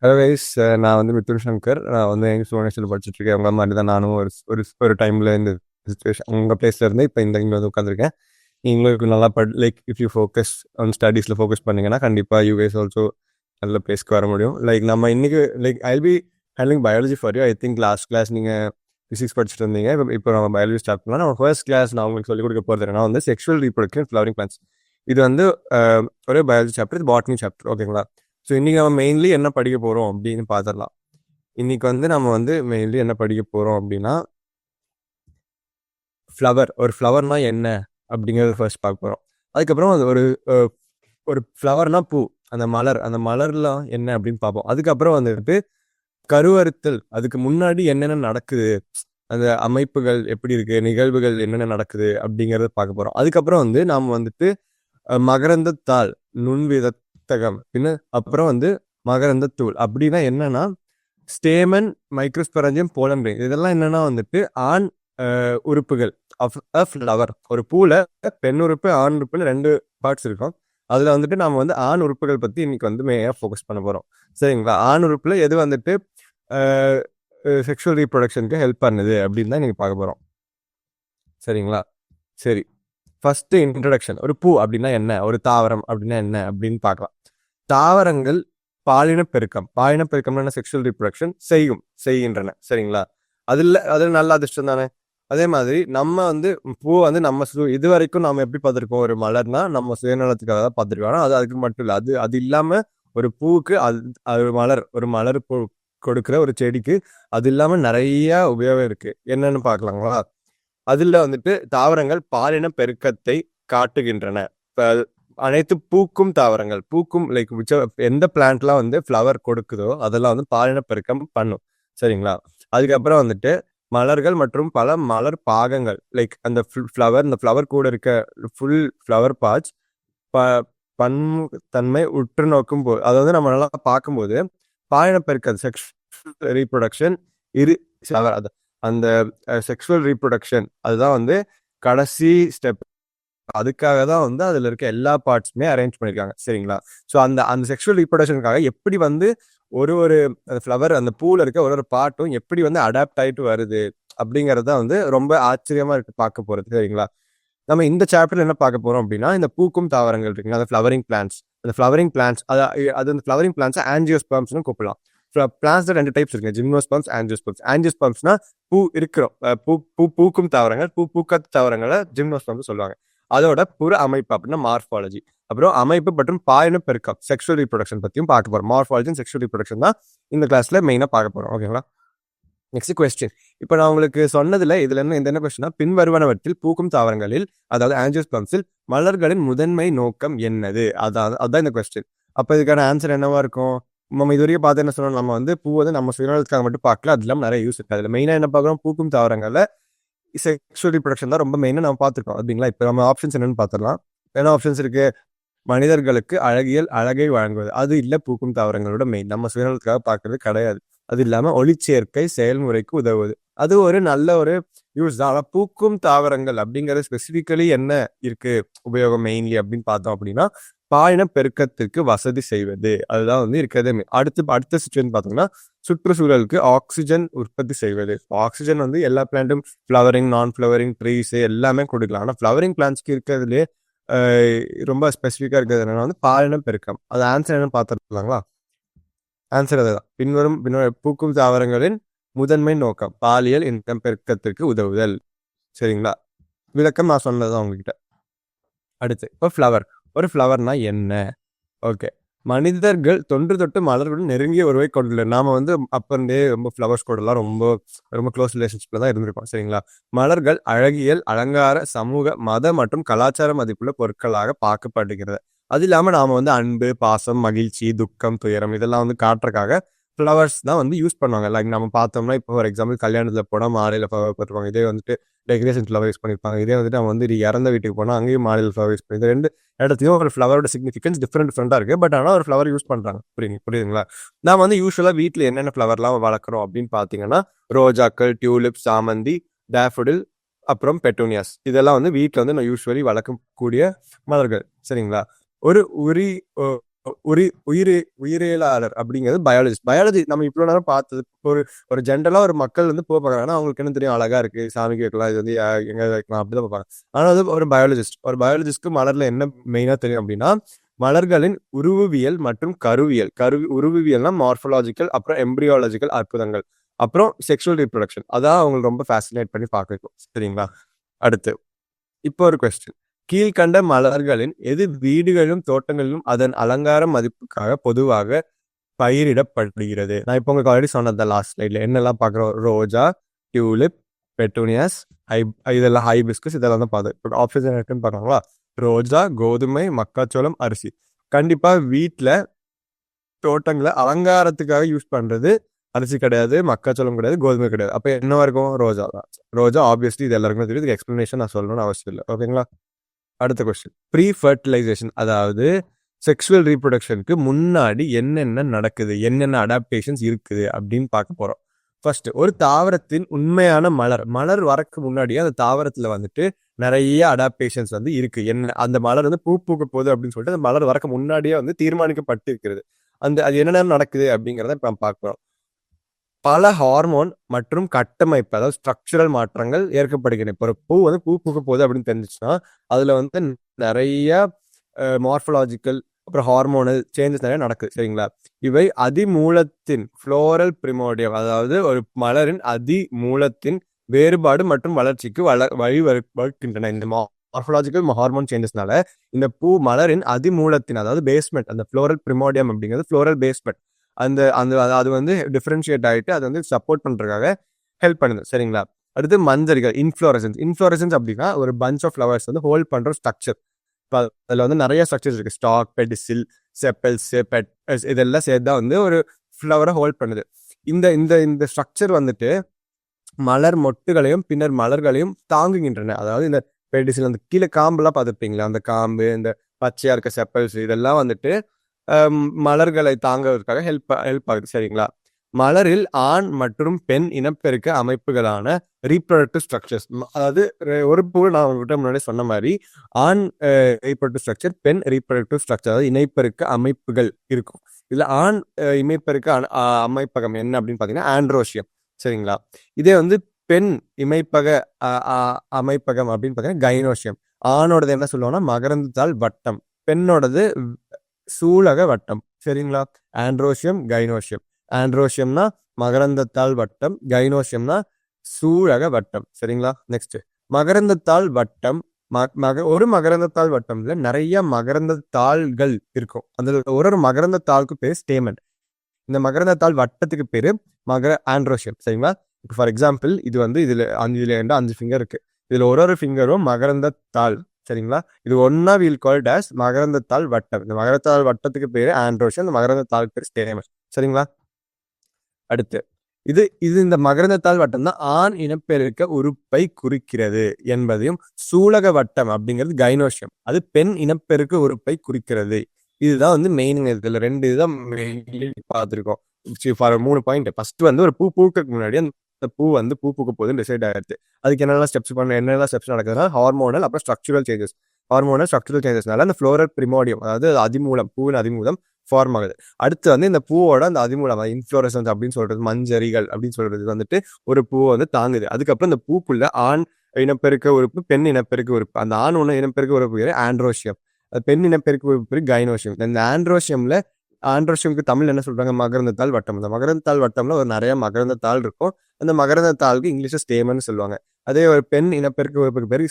Hello guys, நான் வந்து மிதுன் சங்கர். நான் வந்து எங்கள் யூனிவர்சிட்டியில் படிச்சுட்டு இருக்கேன். உங்க மாதிரி தான் நானும் ஒரு ஒரு ஒரு டைமில் இந்த சுச்சுவேஷன் உங்கள் பிளேஸில் இருந்து இப்போ இங்கே வந்து உட்காந்துருக்கேன். நீங்களும் நல்லா like if you focus on ஸ்டடீஸில் ஃபோக்கஸ் பண்ணீங்கன்னா கண்டிப்பாக யூ கைஸ் ஆல்சோ நல்ல பிளேஸ்க்கு வர முடியும். லைக் நம்ம இன்னைக்கு like I be handling biology for you. I think last class நீங்கள் ஃபிசிக்ஸ் படிச்சுட்டு இருந்தீங்க. இப்போ நம்ம பயாலஜி ஸ்டார்ட் பண்ணலாம். நம்ம ஃபர்ஸ்ட் கிளாஸ் நான் உங்களுக்கு சொல்லிக் கொடுக்க போகிறது என்னன்னா வந்து செக்ஷுவல் ரீப்ரொடக்ஷன் ஃப்ளவரிங் பிளான்ஸ். இது வந்து ஒரு பயாலஜி சாப்டர், இது பாட்னி சாப்டர். ஓகேங்களா? ஸோ இன்றைக்கி நம்ம மெயின்லி என்ன படிக்க போகிறோம் அப்படின்னு பார்த்துடலாம். இன்றைக்கி வந்து நம்ம வந்து மெயின்லி என்ன படிக்க போகிறோம் அப்படின்னா ஃப்ளவர். ஒரு ஃப்ளவர்னால் என்ன அப்படிங்கிறத ஃபர்ஸ்ட் பார்க்க போகிறோம். அதுக்கப்புறம் அது ஒரு ஃப்ளவர்னால் பூ, அந்த மலர்லாம் என்ன அப்படின்னு பார்ப்போம். அதுக்கப்புறம் வந்துட்டு கருவறுத்தல், அதுக்கு முன்னாடி என்னென்ன நடக்குது, அந்த அமைப்புகள் எப்படி இருக்குது, நிகழ்வுகள் என்னென்ன நடக்குது அப்படிங்கிறத பார்க்க போகிறோம். அதுக்கப்புறம் வந்து நாம் வந்துட்டு மகரந்தத்தாள், நுண்விதத்தகம், பின்ன அப்புறம் வந்து மகரந்தத்தூள். அப்படின்னா என்னன்னா ஸ்டேமன், மைக்ரோஸ்பெரஞ்சியம், போலன் கிரெயின், இதெல்லாம் என்னன்னா வந்துட்டு ஆண் உறுப்புகள் ஆஃப் அ ஃப்ளவர். ஒரு பூவில் பெண் உறுப்பு ஆண் உறுப்புன்னு 2 பார்ட்ஸ் இருக்கும். அதில் வந்துட்டு நம்ம வந்து ஆண் உறுப்புகள் பற்றி இன்னைக்கு வந்து மெயினாக ஃபோக்கஸ் பண்ண போகிறோம். சரிங்களா? ஆண் உறுப்பில் எது வந்துட்டு செக்ஷுவல் ரீப்ரொடக்ஷனுக்கு ஹெல்ப் பண்ணுது அப்படின்னு தான் நீங்கள் பார்க்க போகிறோம். சரிங்களா? சரி, ஃபர்ஸ்ட் இன்ட்ரடக்ஷன். ஒரு பூ அப்படின்னா என்ன, ஒரு தாவரம் அப்படின்னா என்ன அப்படின்னு பார்க்கலாம். தாவரங்கள் பாலின பெருக்கம்னா செக்ஷுவல் ரீப்ரொடக்ஷன் செய்கின்றன. சரிங்களா? அதில் நல்ல அதிர்ஷ்டம் தானே. அதே மாதிரி நம்ம வந்து பூ வந்து நம்ம இது வரைக்கும் நம்ம எப்படி பார்த்துருக்கோம், ஒரு மலர்னா நம்ம சுயநலத்துக்காக தான் பார்த்துருக்கோம். ஆனால் அது அதுக்கு மட்டும் இல்லை, அது இல்லாமல் ஒரு பூவுக்கு ஒரு மலர் கொடுக்குற ஒரு செடிக்கு அது இல்லாமல் நிறைய உபயோகம் இருக்கு. என்னன்னு பார்க்கலாங்களா? அதில் வந்துட்டு தாவரங்கள் பாலின பெருக்கத்தை காட்டுகின்றன. இப்போ அனைத்து பூக்கும் தாவரங்கள், லைக் எந்த பிளான்ட்லாம் வந்து ஃப்ளவர் கொடுக்குதோ அதெல்லாம் வந்து பாலின பெருக்கம் பண்ணும். சரிங்களா? அதுக்கப்புறம் வந்துட்டு மலர்கள் மற்றும் பல மலர் பாகங்கள், லைக் அந்த இந்த ஃப்ளவர் கூட இருக்க ஃபுல் ஃப்ளவர் பார்ட்ஸ் பன்முகத்தன்மை உற்று நோக்கும் போது, அதாவது நம்ம நல்லா பார்க்கும்போது பாலின பெருக்கம், செக்ஷுவல் ரீப்ரொடக்ஷன் அந்த செக்ஷுவல் ரீப்ரொடக்ஷன் அதுதான் வந்து கடைசி ஸ்டெப். அதுக்காக தான் வந்து அதில் இருக்க எல்லா பார்ட்ஸுமே அரேஞ்ச் பண்ணியிருக்காங்க. சரிங்களா? ஸோ அந்த செக்ஷுவல் ரீப்ரொடக்ஷனுக்காக எப்படி வந்து ஒரு ஃப்ளவர், அந்த பூவில் இருக்க ஒரு பார்ட்டும் எப்படி வந்து அடாப்ட் ஆகிட்டு வருது அப்படிங்கிறது தான் வந்து ரொம்ப ஆச்சரியமா இருக்கு பார்க்க போகிறது. சரிங்களா? நம்ம இந்த சாப்டர்ல என்ன பார்க்க போறோம் அப்படின்னா, இந்த பூக்கும் தாவரங்கள் இருக்குங்க, அந்த ஃப்ளவரிங் பிளான்ஸ். அந்த ஃப்ளவரிங் பிளான்ஸ் அந்த ஃப்ளவரிங் பிளான்ஸை ஆஞ்சியோஸ்பெர்ம்ஸ்னு கூப்பிடலாம். பிளான்ஸ்ல 2 டைப்ஸ் இருக்கு, ஜிம்னோஸ்பெர்ம்ஸ், ஆஞ்சியோஸ்பெர்ம்ஸ். ஆஞ்சியோஸ்பெர்ம்ஸ்னா பூ இருக்கிறோம், பூக்கும் தாவரங்கள், பூக்காத தாவரங்களை ஜிம்னோஸ்பெர்ம்ஸ் சொல்லுவாங்க. அதோட புற அமைப்பு அப்படின்னா மார்பாலஜி. அப்புறம் அமைப்பு மற்றும் பாலின பெருக்கம், செக்ஷுவல் ரீப்ரொடக்ஷன் பற்றியும் பார்க்க போறோம். மார்பாலஜி அண்ட் செக்ஷுவல் ரீப்ரொடக்ஷன் தான் இந்த கிளாஸ்ல மெயினாக பார்க்க போறோம். ஓகேங்களா? Next question. இப்போ நான் உங்களுக்கு சொன்னதுல இதுல என்ன கொஸ்டின்னா, பின்வருவனவற்றில் பூக்கும் தாவரங்களில், அதாவது ஆஞ்சியோஸ்பெர்ம்ஸில் மலர்களின் முதன்மை நோக்கம் என்னது? அதான் இந்த கொஸ்டின். அப்போ இதுக்கான ஆன்சர் என்னவா இருக்கும்? நம்ம இது வரைக்கும் பார்த்து என்ன சொன்னோம், நம்ம வந்து பூ வந்து நம்ம சுயநலத்துக்காக மட்டும் பார்க்கல, அது இல்லாமல் நிறைய யூஸ் இருக்கு. அதில் மெயினாக என்ன பார்க்குறோம், பூக்கும் தாவரங்களில் செக்ஷுவல் ரீப்ரொடக்ஷன் தான் ரொம்ப மெயினாக நம்ம பார்த்துருக்கோம். அப்படிங்களா? இப்போ நம்ம ஆப்ஷன்ஸ் என்னன்னு பார்த்துடலாம். என்ன ஆப்ஷன்ஸ் இருக்கு? மனிதர்களுக்கு அழகை வழங்குவது, அது இல்லை பூக்கும் தாவரங்களோட மெயின். நம்ம சுயநலத்துக்காக பார்க்கறது கிடையாது. அது இல்லாமல் ஒளிச்சேர்க்கை செயல்முறைக்கு உதவுவது, அது ஒரு நல்ல ஒரு யூஸ் தான். ஆனால் பூக்கும் தாவரங்கள் அப்படிங்கிறது ஸ்பெசிஃபிக்கலி என்ன இருக்கு உபயோகம் மெயின்லி அப்படின்னு பார்த்தோம் அப்படின்னா, பாலின பெருக்கத்திற்கு வசதி செய்வது, அதுதான் வந்து இருக்கிறதே. அடுத்த சுச்சுவேஷன் பார்த்தோம்னா, சுற்றுச்சூழலுக்கு ஆக்சிஜன் உற்பத்தி செய்வது. ஆக்சிஜன் வந்து எல்லா பிளான்ட்டும், ஃப்ளவரிங், நான் ஃப்ளவரிங் ட்ரீஸ் எல்லாமே கொடுக்கலாம். ஆனால் ஃப்ளவரிங் பிளான்ட்ஸ்க்கு இருக்கிறதுலே ரொம்ப ஸ்பெசிஃபிக்காக இருக்கிறது என்னன்னா வந்து பாலின பெருக்கம். அது ஆன்சர் என்னன்னு பார்த்துருக்கலாங்களா? ஆன்சர் அதுதான். பின்வரும் பூக்கும் தாவரங்களின் முதன்மை நோக்கம் பாலியல் இனம் பெருக்கத்திற்கு உதவுதல். சரிங்களா? விளக்கம் நான் சொன்னதுதான் உங்ககிட்ட. அடுத்து இப்போ ஃப்ளவர். ஒரு ஃப்ளவர்னா என்ன? ஓகே, மனிதர்கள் தொன்று தொட்டு மலர்களுடன் நெருங்கிய உறவை கொண்டுள்ள நாம வந்து அப்பந்தே ரொம்ப ஃப்ளவர்ஸ் கூடலாம் ரொம்ப ரொம்ப க்ளோஸ் ரிலேஷன்ஷிப்ல தான் இருந்திருக்கோம். சரிங்களா? மலர்கள் அழகியல், அலங்கார, சமூக, மத மற்றும் கலாச்சார மதிப்புள்ள பொருட்களாக பார்க்கப்படுகிறது. அது இல்லாமல் நாம வந்து அன்பு, பாசம், மகிழ்ச்சி, துக்கம், துயரம் இதெல்லாம் வந்து காட்டுறதுக்காக ஃப்ளவர்ஸ் தான் வந்து யூஸ் பண்ணுவாங்க. லைக் நம்ம பார்த்தோம்னா இப்போ ஃபார் எக்ஸாம்பிள் கல்யாணத்தில் போனால் மாலையில் ஃப்ளவர் போட்டுருவாங்க. இதே வந்துட்டு டெக்கரேஷன் ஃப்ளவர் யூஸ் பண்ணியிருப்பாங்க. இதே வந்துட்டு நம்ம வந்து இறந்த வீட்டுக்கு போனால் அங்கேயும் மாலையில் ஃப்ளவர் யூஸ் பண்ணி, இந்த 2 இடத்தையும் ஒரு ஃப்ளவரோட சிக்னிஃபிகன்ஸ் டிஃப்ரெண்டாக இருக்குது. பட் ஆனால் ஒரு ஃப்ளவர் யூஸ் பண்ணுறாங்க. புரியுதுங்களா? நான் வந்து யூஸ்வலாக வீட்டில் என்னென்ன ஃப்ளவர்லாம் வளர்க்குறோம் அப்படின்னு பார்த்தீங்கன்னா, ரோஜாக்கள், டியூலிப், சாமந்தி, டேஃபோடில், அப்புறம் பெட்டூனியாஸ், இதெல்லாம் வந்து வீட்டில் வந்து நான் யூஸ்வலி வளர்க்கக்கூடிய மலர்கள். சரிங்களா? ஒரு உயிரியலாளர் அப்படிங்கிறது பயாலஜிஸ்ட். பயாலஜி நம்ம இவ்வளவு நேரம் பார்த்தது ஒரு ஒரு ஜென்ரலா ஒரு மக்கள் வந்து பார்க்கறாங்கன்னா அவங்களுக்கு என்ன தெரியும், அழகா இருக்கு, சாமிக்கு வைக்கலாம், இது வந்து எங்க வைக்கலாம் அப்படிதான் பார்ப்பாங்க. ஆனா வந்து ஒரு பயாலஜிஸ்ட்க்கு மலர்ல என்ன மெயினா தெரியும் அப்படின்னா, மலர்களின் உருவவியல் மற்றும் கருவியல். உருவவியல்னா மார்பலாஜிக்கல், அப்புறம் எம்பிரியாலஜிக்கல் அற்புதங்கள், அப்புறம் செக்ஷுவல் ரீப்ரொடக்ஷன். அதான் அவங்களுக்கு ரொம்ப ஃபேசினேட் பண்ணி பார்க்க. சரிங்களா? அடுத்து இப்போ ஒரு கொஸ்டின். கீழ்கண்ட மலர்களின் எது வீடுகளிலும் தோட்டங்களிலும் அதன் அலங்கார மதிப்புக்காக பொதுவாக பயிரிடப்படுகிறது? நான் இப்போ உங்களுக்கு ஆல்ரெடி சொன்னது லாஸ்ட் ஸ்லைட்ல என்னெல்லாம் பார்க்குறோம். ரோஜா, டியூலிப், பெட்டூனியாஸ், இதெல்லாம் ஹைபிஸ்கஸ், இதெல்லாம் தான் பார்த்தோம். ஆப்ஷன் இருக்குன்னு பார்க்கலாங்களா? ரோஜா, கோதுமை, மக்காச்சோளம், அரிசி. கண்டிப்பா வீட்டில் தோட்டங்களை அலங்காரத்துக்காக யூஸ் பண்றது அரிசி கிடையாது, மக்காச்சோளம் கிடையாது, கோதுமை கிடையாது. அப்ப என்னவா இருக்கும்? ரோஜா தான். ரோஜா ஆப்வியஸ்லி இது எல்லாருக்குமே தெரியும், இதுக்கு எக்ஸ்பிளனேஷன் நான் சொல்லணும்னு அவசியம் இல்லை. ஓகேங்களா? அடுத்த கொஸ்டின். ப்ரீ ஃபர்டிலைசேஷன், அதாவது செக்ஷுவல் ரீப்ரொடக்ஷனுக்கு முன்னாடி என்னென்ன நடக்குது, என்னென்ன அடாப்டேஷன்ஸ் இருக்குது அப்படின்னு பார்க்க போறோம். ஃபர்ஸ்ட், ஒரு தாவரத்தின் உண்மையான மலர் வரக்கு முன்னாடியே அந்த தாவரத்துல வந்துட்டு நிறைய அடாப்டேஷன்ஸ் வந்து இருக்கு. என்ன அந்த மலர் வந்து பூ பூக்க போகுது அப்படின்னு சொல்லிட்டு அந்த மலர் வரக்கு முன்னாடியே வந்து தீர்மானிக்கப்பட்டு இருக்கிறது. அது என்னென்ன நடக்குது அப்படிங்கிறத இப்ப நம்ம பார்க்கிறோம். பல ஹார்மோன் மற்றும் கட்டமைப்பு, அதாவது ஸ்ட்ரக்சரல் மாற்றங்கள் ஏற்கப்படுகின்றன. இப்போ ஒரு பூ வந்து பூ பூக்க போகுது அப்படின்னு தெரிஞ்சிச்சுன்னா அதுல வந்து நிறைய மார்பலாஜிக்கல் அப்புறம் ஹார்மோனல் சேஞ்சஸ் நிறைய நடக்குது. சரிங்களா? இவை அதிமூலத்தின் ஃப்ளோரல் பிரிமோடியம், அதாவது ஒரு மலரின் அதிமூலத்தின் வேறுபாடு மற்றும் வளர்ச்சிக்கு வழிவகுக்கின்றன. இந்த மார்பலாஜிக்கல் ஹார்மோன் சேஞ்சஸ்னால இந்த பூ மலரின் அதிமூலத்தின், அதாவது பேஸ்மெண்ட், அந்த ஃப்ளோரல் பிரிமோடியம் அப்படிங்கிறது ஃப்ளோரல் பேஸ்மெண்ட், அந்த அந்த அது வந்து டிஃபரன்ஷியேட் ஆகிட்டு அது வந்து சப்போர்ட் பண்றதுக்காக ஹெல்ப் பண்ணுது. சரிங்களா? அடுத்து மஞ்சரிகள், இன்ஃப்ளோரசன்ஸ் அப்படின்னா ஒரு பஞ்ச் ஆஃப் ஃப்ளவர்ஸ் வந்து ஹோல்ட் பண்ற ஸ்ட்ரக்சர். இப்போ அதில் வந்து நிறைய ஸ்ட்ரக்சர்ஸ் இருக்கு. ஸ்டாக், பெடிசில், செப்பல்ஸ், இதெல்லாம் சேர்த்தா வந்து ஒரு ஃப்ளவரை ஹோல்ட் பண்ணுது. இந்த இந்த இந்த ஸ்ட்ரக்சர் வந்துட்டு மலர் மொட்டுகளையும் பின்னர் மலர்களையும் தாங்குகின்றன. அதாவது இந்த பெடிசில், அந்த கீழே காம்பெல்லாம் பார்த்துருப்பீங்களா, அந்த காம்பு, இந்த பச்சையா இருக்க செப்பல்ஸ், இதெல்லாம் வந்துட்டு மலர்களை தாங்குவதற்காக ஹெல்ப் ஆகுது. சரிங்களா? மலரில் ஆண் மற்றும் பெண் இனப்பெருக்க அமைப்புகளான ரீப்ரொடக்டிவ் ஸ்ட்ரக்சர்ஸ், அதாவது ஒரு பூ நான் உங்ககிட்ட முன்னாடி சொன்ன மாதிரி ஆண் ரீப்ரொடக்டிவ் ஸ்ட்ரக்சர், பெண் ரீப்ரொடக்டிவ் ஸ்ட்ரக்சர், அதாவது இணைப்பெருக்க அமைப்புகள் இருக்கும். இதுல ஆண் இமைப்பெருக்க அமைப்பகம் என்ன அப்படின்னு பாத்தீங்கன்னா ஆண்ட்ரோஷியம். சரிங்களா? இதே வந்து பெண் இமைப்பக அமைப்பகம் அப்படின்னு பாத்தீங்கன்னா கைனோஷியம். ஆணோடது என்ன சொல்லுவாங்கன்னா மகரந்தத்தாள் வட்டம், பெண்ணோடது சூலக வட்டம். சரிங்களா? Androecium, gynoecium. ஆண்ட்ரோஷியம்னா மகரந்தத்தாள் வட்டம், கைனோஷியம்னா சூலக வட்டம். சரிங்களா? நெக்ஸ்ட், மகரந்தத்தாள் வட்டம். ஒரு மகரந்தத்தாள் வட்டம்ல நிறைய மகரந்த தாள்கள் இருக்கும். அதுல ஒரு மகரந்த தாளுக்கு பேர் ஸ்டேமன். இந்த மகரந்தத்தாள் வட்டத்துக்கு பேரு ஆண்ட்ரோஷியம். சரிங்களா? இப்போ ஃபார் எக்ஸாம்பிள் இது வந்து இதுல 5 ஃபிங்கர் இருக்கு. இதுல ஒரு ஃபிங்கரும் மகரந்த தாள். சரிங்களா? இது ஒன்னா வீல் கால்ட் ஆஸ் மகரந்தத்தாள் வட்டம். இந்த மகரந்தாள் வட்டத்துக்கு பேரு ஆண்ட்ரோஷியம், இந்த மகரந்தத்தாளுக்கு பேர் ஸ்டேமன். சரிங்களா? அடுத்து இது இந்த மகரந்தத்தாள் வட்டம் தான் ஆண் இனப்பெருக்க உறுப்பை குறிக்கிறது என்பதையும், சூலக வட்டம் அப்படிங்கிறது கைனோஷியம், அது பெண் இனப்பெருக்க உறுப்பை குறிக்கிறது. இதுதான் வந்து மெயின். இதுல 2 இதுதான் பார்த்துருக்கோம். 3 பாயிண்ட். ஃபர்ஸ்ட் வந்து ஒரு பூ பூக்கிறதுக்கு முன்னாடி அந்த பூ வந்து பூ பூக்க போகுதுன்னு டிசைட் ஆயிடுது. அதுக்கு என்னெல்லாம் ஸ்டெப்ஸ் நடக்குதுன்னா ஹார்மோனல் அப்புறம் ஸ்ட்ரக்சரல் சேஞ்சஸ். ஸ்ட்ரக்சரல் சேஞ்சஸ்னால அந்த ஃப்ளோரல் பிரிமோடியம், அதாவது அதிமூலம், பூவின் அதிமூலம் ஃபார்ம் ஆகுது. அடுத்து வந்து இந்த பூவோட அந்த அதிமூலம், இன்ஃப்ளோரசன்ஸ் அப்படின்னு சொல்றது, மஞ்சரிகள் அப்படின்னு சொல்றது வந்துட்டு ஒரு பூவை வந்து தாங்குது. அதுக்கப்புறம் இந்த பூக்குள்ள ஆண் இனப்பெருக்க உறுப்பு, பெண் இனப்பெருக்க உறுப்பு. அந்த ஆண் இனப்பெருக்க உறுப்பு பேரு ஆண்ட்ரோஷியம், பெண் இனப்பெருக்க உறுப்பு பேரு கைனோஷியம். இந்த ஆண்ட்ரோஷியம்க்கு தமிழ் என்ன சொல்றாங்க? மகரந்தத்தாள் வட்டம். இந்த மகரந்தத்தாள் வட்டம்ல ஒரு நிறைய மகரந்தத்தாள் இருக்கும். அந்த மகரந்தத்தாளுக்கு இங்கிலீஷ்ல ஸ்டேமன் சொல்லுவாங்க. அதே ஒரு பெண் இனப்பெருக்க உறுப்புக்கு பேரு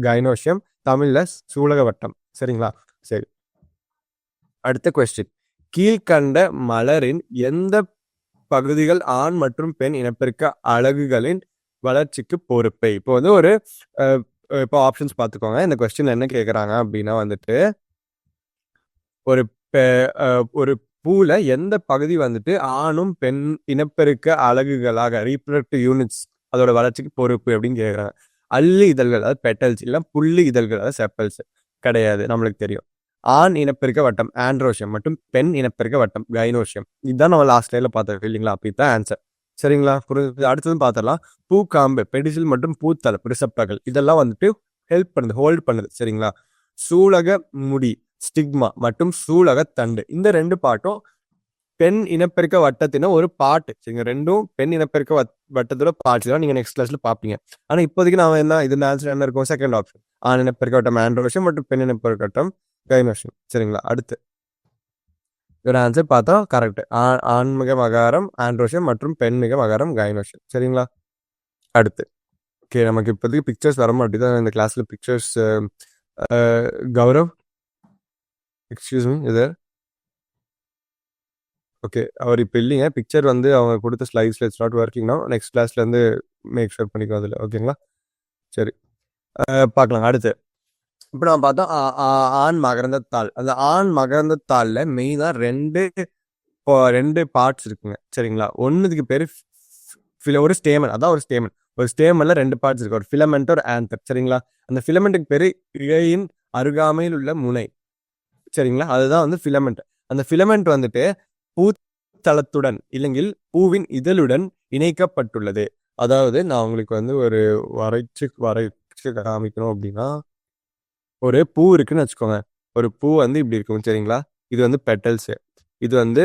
கைனோஷியம், தமிழ்ல சூலக வட்டம். சரிங்களா? சரி, அடுத்த கொஸ்டின். கீழ்கண்ட மலரின் எந்த பகுதிகள் ஆண் மற்றும் பெண் இனப்பெருக்க அலகுகளின் வளர்ச்சிக்கு பொறுப்பை? இப்போ வந்து இப்போ ஆப்ஷன்ஸ் பார்த்துக்கோங்க. இந்த கொஸ்டின் என்ன கேட்குறாங்க அப்படின்னா வந்துட்டு ஒரு பூல எந்த பகுதி வந்துட்டு ஆணும் பெண் இனப்பெருக்க அலகுகளாக ரீப்ரொடக்டிவ் யூனிட்ஸ் அதோட வளர்ச்சிக்கு பொறுப்பு அப்படின்னு கேட்குறாங்க. அல்லி இதழ்கள், அதாவது பெட்டல்ஸ், இல்லை புள்ளி இதழ்கள், அதாவது செப்பல்ஸ் கிடையாது. நம்மளுக்கு தெரியும் ஆண் இனப்பெருக்க வட்டம் ஆண்ட்ரோஷியம் மற்றும் பெண் இனப்பெருக்க வட்டம் கைனோஷியம். இதுதான் நம்ம லாஸ்ட் லைன்ல பார்த்தோம் இல்லைங்களா? அப்படிதான் ஆன்சர். சரிங்களா? அடுத்ததும் பார்த்துடலாம். பூக்காம்பு, பெடிசில் மற்றும் பூத்தலை, ரிசப்டர்கள், இதெல்லாம் வந்துட்டு ஹெல்ப் பண்ணுது, ஹோல்ட் பண்ணுது. சரிங்களா? சூலக முடி, ஸ்டிக்மா மற்றும் சூலக தண்டு. இந்த 2 பாட்டும் பெண் இனப்பெருக்க வட்டத்தின ஒரு பாட்டு. சரிங்க, 2ம் பெண் இனப்பெருக்க வட்டத்தோட பார்ட்ஸ் தான் நீங்க நெக்ஸ்ட் கிளாஸ்ல பாப்பீங்க. ஆனா இப்போதைக்கு நாம என்ன இதுல ஆன்சர் என்ன இருக்கும்? செகண்ட் ஆப்ஷன், ஆண் இனப்பெருக்க வட்டம் ஆண்ட்ரோஷம் மற்றும் பெண் இனப்பெருக்க வட்டம் கைனோஷம். சரிங்களா, அடுத்து இதோட ஆன்சர் பார்த்தா கரெக்ட். ஆண்மிக மகாரம் ஆண்ட்ரோஷம் மற்றும் பெண்மிக மகாரம் கைனோஷம். சரிங்களா, அடுத்து ஓகே, நமக்கு இப்போதைக்கு பிக்சர்ஸ் வர மாட்டேங்குது இந்த கிளாஸ்ல. பிக்சர்ஸ் கௌரவ், எக்ஸ்கியூஸ் மீ, இது ஓகே, அவர் இப்போ இல்லைங்க. பிக்சர் வந்து அவங்க கொடுத்த ஸ்லைட்ஸில் இட்ஸ் நாட் ஒர்க்கிங்னா நெக்ஸ்ட் கிளாஸ்ல இருந்து மேக் ஷூர் பண்ணிக்கோ அதில். ஓகேங்களா, சரி, பார்க்கலாம். அடுத்து இப்போ நம்ம பார்த்தோம் ஆண் மகரந்தத்தாள். அந்த ஆண் மகரந்தத்தாளில் மெயினாக ரெண்டு பார்ட்ஸ் இருக்குங்க. சரிங்களா, ஒன்றுக்கு பேர் ஒரு ஸ்டேமன், அதான் ஒரு ஸ்டேமன். ஒரு ஸ்டேமன்ல 2 பார்ட்ஸ் இருக்கு, ஒரு ஃபிலமெண்ட் ஒரு ஆந்தர். சரிங்களா, அந்த ஃபிலமெண்ட்டுக்கு பேர் இழையின் அருகாமையில் உள்ள முனை. சரிங்களா, அதுதான் வந்து ஃபிலமெண்ட். அந்த ஃபிலமெண்ட் வந்துட்டு பூத்தளத்துடன் இல்லைங்கில் பூவின் இதழுடன் இணைக்கப்பட்டுள்ளது. அதாவது நான் உங்களுக்கு வந்து ஒரு வரைச்சு காமிக்கணும் அப்படின்னா, ஒரு பூ இருக்குன்னு வச்சுக்கோங்க. ஒரு பூ வந்து இப்படி இருக்கும். சரிங்களா, இது வந்து பெட்டல்ஸ், இது வந்து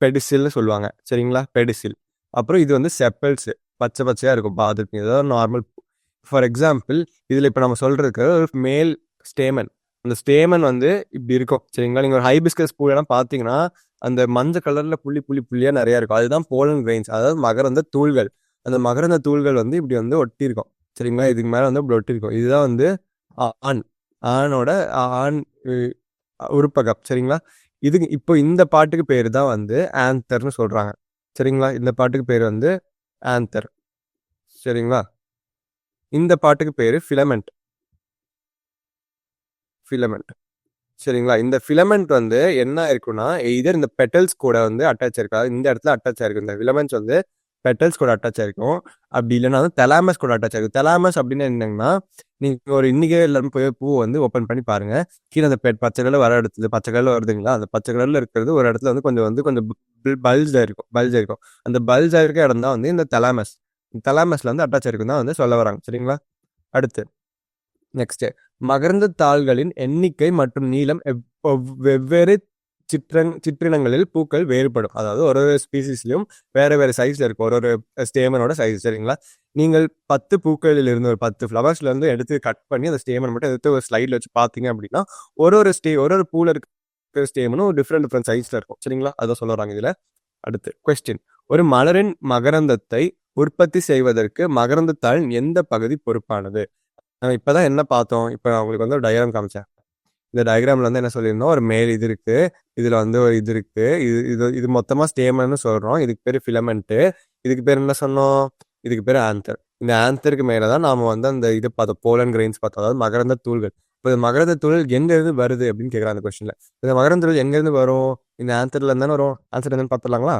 பெடிசில்னு சொல்லுவாங்க. சரிங்களா, பெடிசில். அப்புறம் இது வந்து செப்பல்ஸ், பச்சை பச்சையா இருக்கும், பார்த்துருப்பீங்க. ஏதாவது நார்மல். ஃபார் எக்ஸாம்பிள், இதுல இப்ப நம்ம சொல்றதுக்கு ஒரு மேல் ஸ்டேமன். அந்த ஸ்டேமன் வந்து இப்படி இருக்கும். சரிங்களா, நீங்க ஒரு ஹைபிஸ்கஸ் பூ எல்லாம் பாத்தீங்கன்னா அந்த மஞ்சள் கலர்ல புள்ளியா நிறைய இருக்கும். அதுதான் போலன் கிரெயின்ஸ், அதாவது மகரந்த தூள்கள். அந்த மகரந்த தூள்கள் வந்து இப்படி வந்து ஒட்டி இருக்கும். சரிங்களா, இதுக்கு மேல வந்து இப்படி ஒட்டி இருக்கும். இதுதான் வந்து ஆணோட ஆண் உறுப்பகம். சரிங்களா, இப்போ இந்த பாட்டுக்கு பேரு தான் வந்து ஆந்தர்னு சொல்றாங்க. சரிங்களா, இந்த பாட்டுக்கு பேர் வந்து ஆந்தர். சரிங்களா, இந்த பாட்டுக்கு பேரு ஃபிலமெண்ட். சரிங்களா, இந்த ஃபிலமெண்ட் வந்து என்ன இருக்குன்னா, இதர் இந்த பெட்டல்ஸ் கூட வந்து அட்டாச் ஆயிருக்காது, இந்த இடத்துல அட்டாச் ஆயிருக்கும். இந்த ஃபிலமெண்ட்ஸ் வந்து பெட்டல்ஸ் கூட அட்டாச் ஆயிருக்கும். அப்படி இல்லைன்னா வந்து தெலாமஸ் கூட அட்டாச் ஆயிருக்கும். தெலாமஸ் அப்படின்னு என்னங்கன்னா, நீங்க ஒரு இன்னைக்கே எல்லாரும் போய் பூ வந்து ஓப்பன் பண்ணி பாருங்க. கீழே அந்த பச்சை கலர்ல வர இடத்துல பச்சை கலர்ல வருதுங்களா, அந்த பச்சை கலர்ல இருக்கிறது ஒரு இடத்துல வந்து கொஞ்சம் பல்ஜ் ஆயிருக்கும். அந்த பல்ஜ் ஆயிருக்க இடம் தான் வந்து இந்த தெலாமஸ். தெலாமஸ்ல வந்து அட்டாச் ஆயிருக்கும் தான் வந்து சொல்ல வராங்க. சரிங்களா, அடுத்து நெக்ஸ்ட், மகரந்த தாள்களின் எண்ணிக்கை மற்றும் நீளம் வெவ்வேறு சிற்றினங்களில் பூக்கள் வேறுபடும். அதாவது ஒரு ஸ்பீசிஸ்லயும் வேற சைஸ்ல இருக்கும் ஒரு ஸ்டேமனோட சைஸ். சரிங்களா, நீங்கள் 10 பூக்களில் இருந்து ஒரு 10 ஃப்ளவர்ஸ்ல இருந்து எடுத்து கட் பண்ணி அந்த ஸ்டேமன் மட்டும் எடுத்து ஒரு ஸ்லைட்ல வச்சு பாத்தீங்க அப்படின்னா ஒரு பூல இருக்கிற ஸ்டேமனும் டிஃப்ரெண்ட் சைஸ்ல இருக்கும். சரிங்களா, அதான் சொல்ல வராங்க இதுல. அடுத்து கொஸ்டின், ஒரு மலரின் மகரந்தத்தை உற்பத்தி செய்வதற்கு மகரந்தத்தாள் எந்த பகுதி பொறுப்பானது? நம்ம இப்பதான் என்ன பார்த்தோம்? இப்ப அவங்களுக்கு வந்து ஒரு டயக்ராம் காமிச்சேன். இந்த டயக்ராம்ல வந்து என்ன சொல்லியிருந்தோம், ஒரு மேல் இது இருக்கு, இதுல வந்து ஒரு இது இருக்கு, இது மொத்தமா ஸ்டேமன்னு சொல்றோம். இதுக்கு பேரு ஃபிலமெண்ட். இதுக்கு பேர் என்ன சொன்னோம்? இதுக்கு பேர் ஆந்தர். இந்த ஆந்தருக்கு மேலதான் நாம வந்து அந்த இது பார்த்தோம், போலன் கிரெயின்ஸ் பார்த்தோம், அதாவது மகரந்த தூள்கள். இப்போ இந்த மகரந்த தூள் எங்க இருந்து வருது அப்படின்னு கேட்கறாங்க அந்த கொஸ்டின்ல. இந்த மகரந்த தூள் எங்க இருந்து வரும்? இந்த ஆந்தர்ல இருந்தானே வரும். ஆன்சர் என்னன்னு பார்த்துடலாங்களா?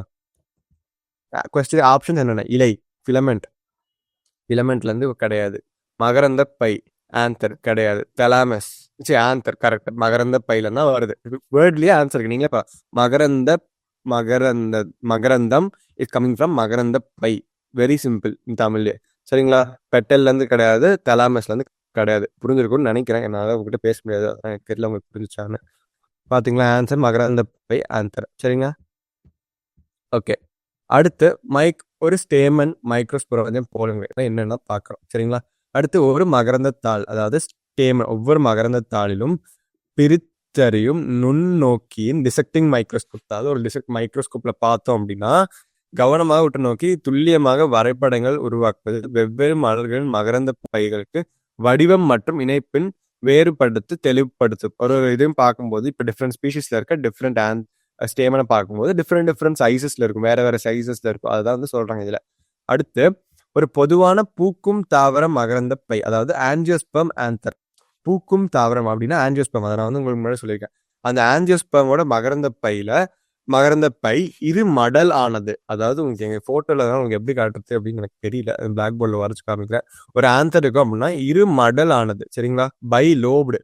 கொஸ்டின் ஆப்ஷன் என்னென்ன? இலை, ஃபிலமெண்ட்ல இருந்து கிடையாது. மகரந்த பை, ஆந்தர் கிடையாது. தெலாமஸ், ஆந்தர் கரெக்ட். மகரந்த பையில தான் வருது. வேர்ட்லயே ஆன்சர் இருக்கு. நீங்களே மகரந்தம் இஸ் கமிங் ஃப்ரம் மகரந்த பை. வெரி சிம்பிள் இன் தமிழ்லயே. சரிங்களா, பெட்டல்ல இருந்து கிடையாது, தெலாமஸ்ல இருந்து கிடையாது. புரிஞ்சிருக்கும்னு நினைக்கிறேன். என்னால உங்ககிட்ட பேச முடியாது, எனக்கு தெரியல உங்களுக்கு புரிஞ்சுச்சான்னு. பாத்தீங்களா, ஆன்சர் மகரந்த பை, ஆந்தர். சரிங்களா, ஓகே. அடுத்து ஒரு ஸ்டேமன் மைக்ரோஸ்போரம் போலுங்க என்னன்னா பாக்குறோம். சரிங்களா, அடுத்து ஒரு மகரந்த தாள், அதாவது ஸ்டேமன், ஒவ்வொரு மகரந்த தாளிலும் பிரித்தறியும் நுண்ணோக்கியின் டிசெக்டிங் மைக்ரோஸ்கோப், அதாவது ஒரு டிசெக்ட் மைக்ரோஸ்கோப்ல பார்த்தோம் அப்படின்னா கவனமாக உற்று நோக்கி துல்லியமாக வரைபடங்கள் உருவாக்குவது வெவ்வேறு மலர்களின் மகரந்த பைகளுக்கு வடிவம் மற்றும் இணைப்பின் வேறுபடுத்து தெளிவுபடுத்தும். ஒரு இதையும் பார்க்கும்போது இப்ப டிஃப்ரெண்ட் ஸ்பீஷிஸ்ல இருக்க டிஃப்ரெண்ட் ஸ்டேமனை பார்க்கும்போது டிஃப்ரெண்ட் சைசஸ்ல இருக்கும், வேற சைசஸ்ல இருக்கும். அதுதான் வந்து சொல்றாங்க இதுல. அடுத்து, ஒரு பொதுவான பூக்கும் தாவரம் மகரந்த பை, அதாவது ஆஞ்சியோஸ்பெர்ம் ஆந்தர். பூக்கும் தாவரம் அப்படின்னா ஆஞ்சியோஸ்பெர்ம், அதை நான் வந்து உங்களுக்கு முன்னாடி சொல்லியிருக்கேன். அந்த ஆஞ்சியோஸ்பெர்மோட மகரந்த பை இரு மடல் ஆனது. அதாவது உங்களுக்கு எங்க போட்டோல தான் உங்களுக்கு எப்படி காட்டுறது அப்படின்னு எனக்கு தெரியல, பிளாக் போர்ட்ல வரைச்சு காமிக்கிறேன். ஒரு ஆந்தர் இருக்கும் அப்படின்னா இரு மடல் ஆனது. சரிங்களா, பை லோப்டு,